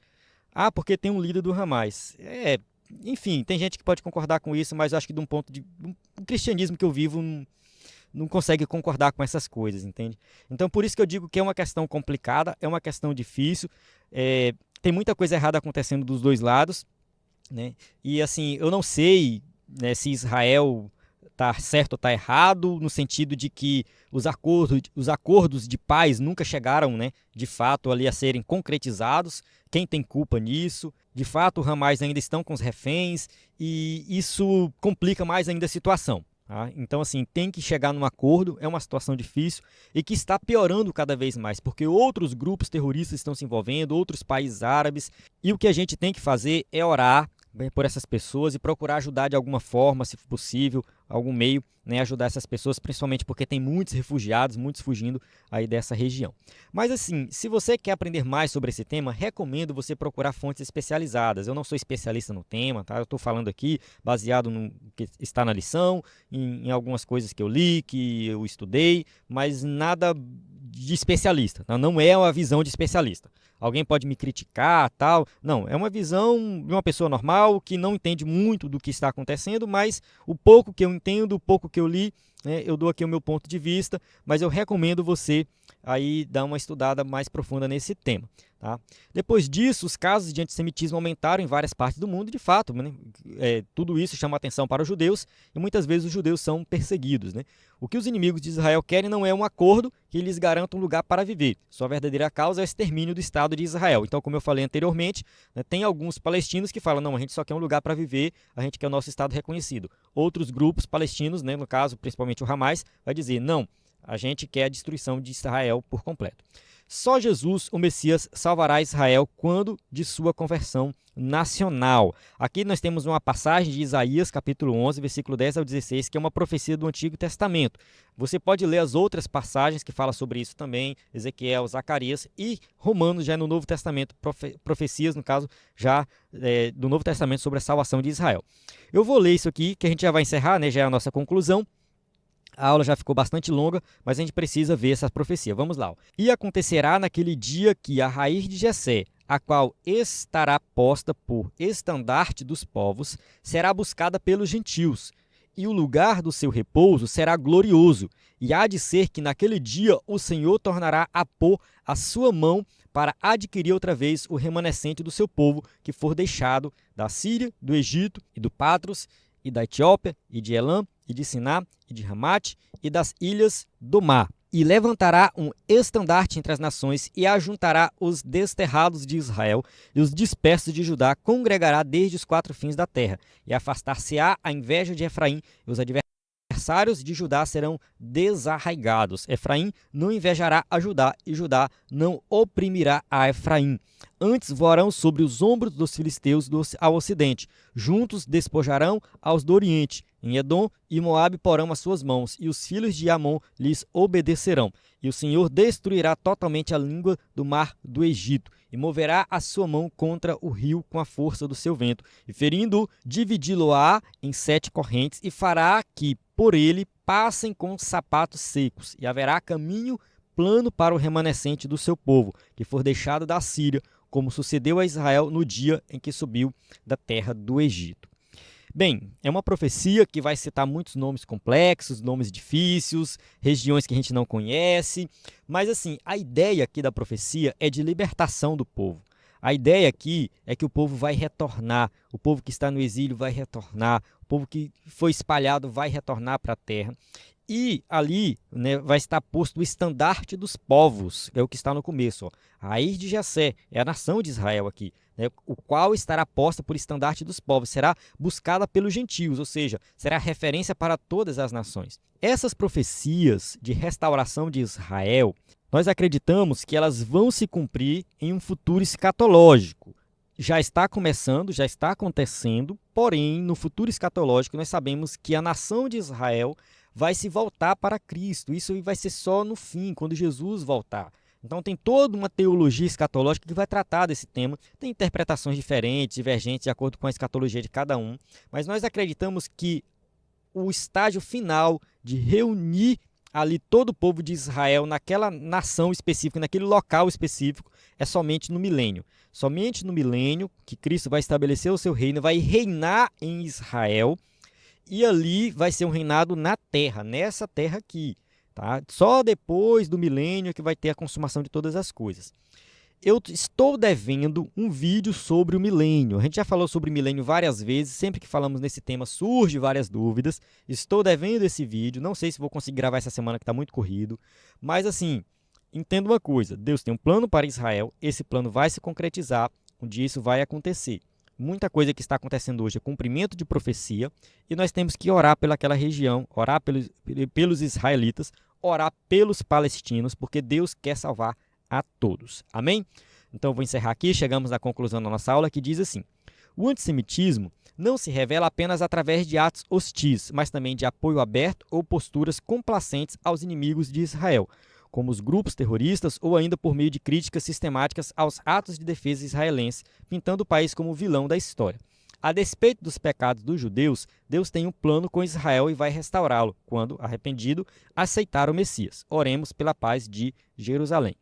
porque tem um líder do Hamas. Enfim, tem gente que pode concordar com isso, mas eu acho que de um ponto de... O cristianismo que eu vivo não consegue concordar com essas coisas, entende? Então, por isso que eu digo que é uma questão complicada, é uma questão difícil, tem muita coisa errada acontecendo dos dois lados, né? E assim, eu não sei, né, se Israel está certo ou está errado, no sentido de que os acordos de paz nunca chegaram, né, de fato ali a serem concretizados. Quem tem culpa nisso? De fato, o Hamas ainda estão com os reféns e isso complica mais ainda a situação. Tá? Então, assim, tem que chegar num acordo, é uma situação difícil e que está piorando cada vez mais, porque outros grupos terroristas estão se envolvendo, outros países árabes, e o que a gente tem que fazer é orar por essas pessoas e procurar ajudar de alguma forma, se possível, algum meio, né, ajudar essas pessoas, principalmente porque tem muitos refugiados, muitos fugindo aí dessa região. Mas assim, se você quer aprender mais sobre esse tema, recomendo você procurar fontes especializadas. Eu não sou especialista no tema, tá? Eu estou falando aqui baseado no que está na lição, em algumas coisas que eu li, que eu estudei, mas nada de especialista, tá? Não é uma visão de especialista. Alguém pode me criticar, tal. Não, é uma visão de uma pessoa normal que não entende muito do que está acontecendo, mas o pouco que eu entendo, o pouco que eu li, né, eu dou aqui o meu ponto de vista, mas eu recomendo você aí dar uma estudada mais profunda nesse tema. Tá? Depois disso, os casos de antissemitismo aumentaram em várias partes do mundo, de fato, né? Tudo isso chama atenção para os judeus e muitas vezes os judeus são perseguidos. Né? O que os inimigos de Israel querem não é um acordo que lhes garanta um lugar para viver. Sua verdadeira causa é o extermínio do Estado de Israel. Então, como eu falei anteriormente, né, tem alguns palestinos que falam, não, a gente só quer um lugar para viver, a gente quer o nosso Estado reconhecido. Outros grupos palestinos, né, no caso, principalmente o Hamas, vai dizer, não, a gente quer a destruição de Israel por completo. Só Jesus, o Messias, salvará Israel quando de sua conversão nacional. Aqui nós temos uma passagem de Isaías, capítulo 11, versículo 10 ao 16, que é uma profecia do Antigo Testamento. Você pode ler as outras passagens que falam sobre isso também, Ezequiel, Zacarias e Romanos, já no Novo Testamento, profecias, no caso, já do Novo Testamento sobre a salvação de Israel. Eu vou ler isso aqui, que a gente já vai encerrar, né, já é a nossa conclusão. A aula já ficou bastante longa, mas a gente precisa ver essa profecia. Vamos lá. E acontecerá naquele dia que a raiz de Jessé, a qual estará posta por estandarte dos povos, será buscada pelos gentios, e o lugar do seu repouso será glorioso. E há de ser que naquele dia o Senhor tornará a pôr a sua mão para adquirir outra vez o remanescente do seu povo, que for deixado da Síria, do Egito e do Patros, e da Etiópia, e de Elã, e de Siná, e de Ramate, e das ilhas do mar. E levantará um estandarte entre as nações, e ajuntará os desterrados de Israel, e os dispersos de Judá congregará desde os quatro fins da terra, e afastar-se-á a inveja de Efraim, e os adversários de Judá serão desarraigados. Efraim não invejará a Judá, e Judá não oprimirá a Efraim. Antes voarão sobre os ombros dos filisteus ao ocidente. Juntos despojarão aos do oriente. Em Edom e Moabe porão as suas mãos, e os filhos de Amon lhes obedecerão. E o Senhor destruirá totalmente a língua do mar do Egito, e moverá a sua mão contra o rio com a força do seu vento, e ferindo-o, dividi-lo-á em 7 correntes, e fará que por ele passem com sapatos secos, e haverá caminho plano para o remanescente do seu povo, que for deixado da Síria, como sucedeu a Israel no dia em que subiu da terra do Egito. Bem, é uma profecia que vai citar muitos nomes complexos, nomes difíceis, regiões que a gente não conhece, mas assim, a ideia aqui da profecia é de libertação do povo. A ideia aqui é que o povo vai retornar, o povo que está no exílio vai retornar, o povo que foi espalhado vai retornar para a terra. E ali, né, vai estar posto o estandarte dos povos, é o que está no começo. Ó. A raiz de Jessé é a nação de Israel aqui, né, o qual estará posta por estandarte dos povos, será buscada pelos gentios, ou seja, será referência para todas as nações. Essas profecias de restauração de Israel, nós acreditamos que elas vão se cumprir em um futuro escatológico. Já está começando, já está acontecendo, porém, no futuro escatológico, nós sabemos que a nação de Israel vai se voltar para Cristo. Isso vai ser só no fim, quando Jesus voltar. Então tem toda uma teologia escatológica que vai tratar desse tema. Tem interpretações diferentes, divergentes, de acordo com a escatologia de cada um. Mas nós acreditamos que o estágio final de reunir ali todo o povo de Israel naquela nação específica, naquele local específico, é somente no milênio. Somente no milênio que Cristo vai estabelecer o seu reino, vai reinar em Israel, e ali vai ser um reinado na terra, nessa terra aqui. Tá? Só depois do milênio que vai ter a consumação de todas as coisas. eu estou devendo um vídeo sobre o milênio. A gente já falou sobre o milênio várias vezes, sempre que falamos nesse tema surge várias dúvidas. Estou devendo esse vídeo, não sei se vou conseguir gravar essa semana que está muito corrido, mas assim, entenda uma coisa, Deus tem um plano para Israel, esse plano vai se concretizar, um dia isso vai acontecer. Muita coisa que está acontecendo hoje é cumprimento de profecia e nós temos que orar pelaquela região, orar pelos israelitas, orar pelos palestinos, porque Deus quer salvar a todos. Amém? Então, vou encerrar aqui, chegamos à conclusão da nossa aula, que diz assim: o antissemitismo não se revela apenas através de atos hostis, mas também de apoio aberto ou posturas complacentes aos inimigos de Israel, como os grupos terroristas ou ainda por meio de críticas sistemáticas aos atos de defesa israelense, pintando o país como o vilão da história. A despeito dos pecados dos judeus, Deus tem um plano com Israel e vai restaurá-lo, quando, arrependido, aceitar o Messias. Oremos pela paz de Jerusalém.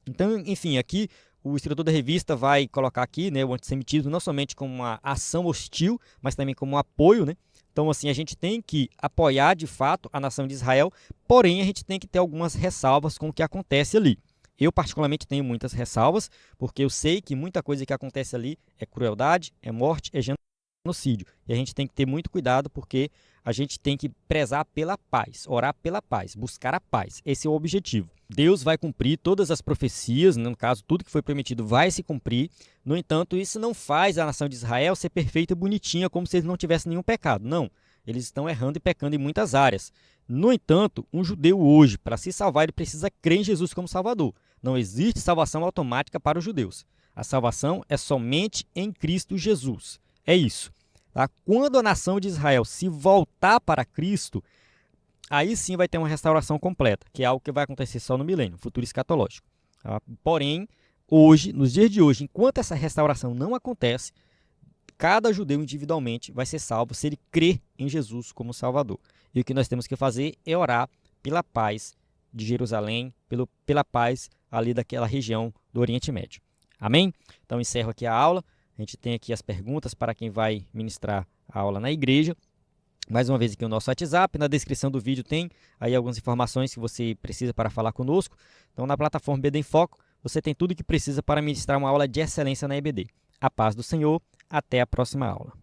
Então, enfim, aqui o escritor da revista vai colocar aqui, né, o antissemitismo não somente como uma ação hostil, mas também como um apoio, né? Então, assim, a gente tem que apoiar de fato a nação de Israel, porém a gente tem que ter algumas ressalvas com o que acontece ali. Eu, particularmente, tenho muitas ressalvas, porque eu sei que muita coisa que acontece ali é crueldade, é morte, é genocídio. E a gente tem que ter muito cuidado, porque a gente tem que prezar pela paz, orar pela paz, buscar a paz. Esse é o objetivo. Deus vai cumprir todas as profecias, no caso, tudo que foi prometido vai se cumprir. No entanto, isso não faz a nação de Israel ser perfeita e bonitinha, como se eles não tivessem nenhum pecado. Não, eles estão errando e pecando em muitas áreas. No entanto, um judeu hoje, para se salvar, ele precisa crer em Jesus como Salvador. Não existe salvação automática para os judeus. A salvação é somente em Cristo Jesus. É isso. Tá? Quando a nação de Israel se voltar para Cristo, aí sim vai ter uma restauração completa, que é algo que vai acontecer só no milênio, futuro escatológico. Tá? Porém, hoje, nos dias de hoje, enquanto essa restauração não acontece, cada judeu individualmente vai ser salvo se ele crer em Jesus como Salvador. E o que nós temos que fazer é orar pela paz de Jerusalém, pela paz ali daquela região do Oriente Médio. Amém? Então, encerro aqui a aula. A gente tem aqui as perguntas para quem vai ministrar a aula na igreja. Mais uma vez aqui o nosso WhatsApp, na descrição do vídeo tem aí algumas informações que você precisa para falar conosco. Então, na plataforma EBD em Foco, você tem tudo o que precisa para ministrar uma aula de excelência na EBD. A paz do Senhor, até a próxima aula.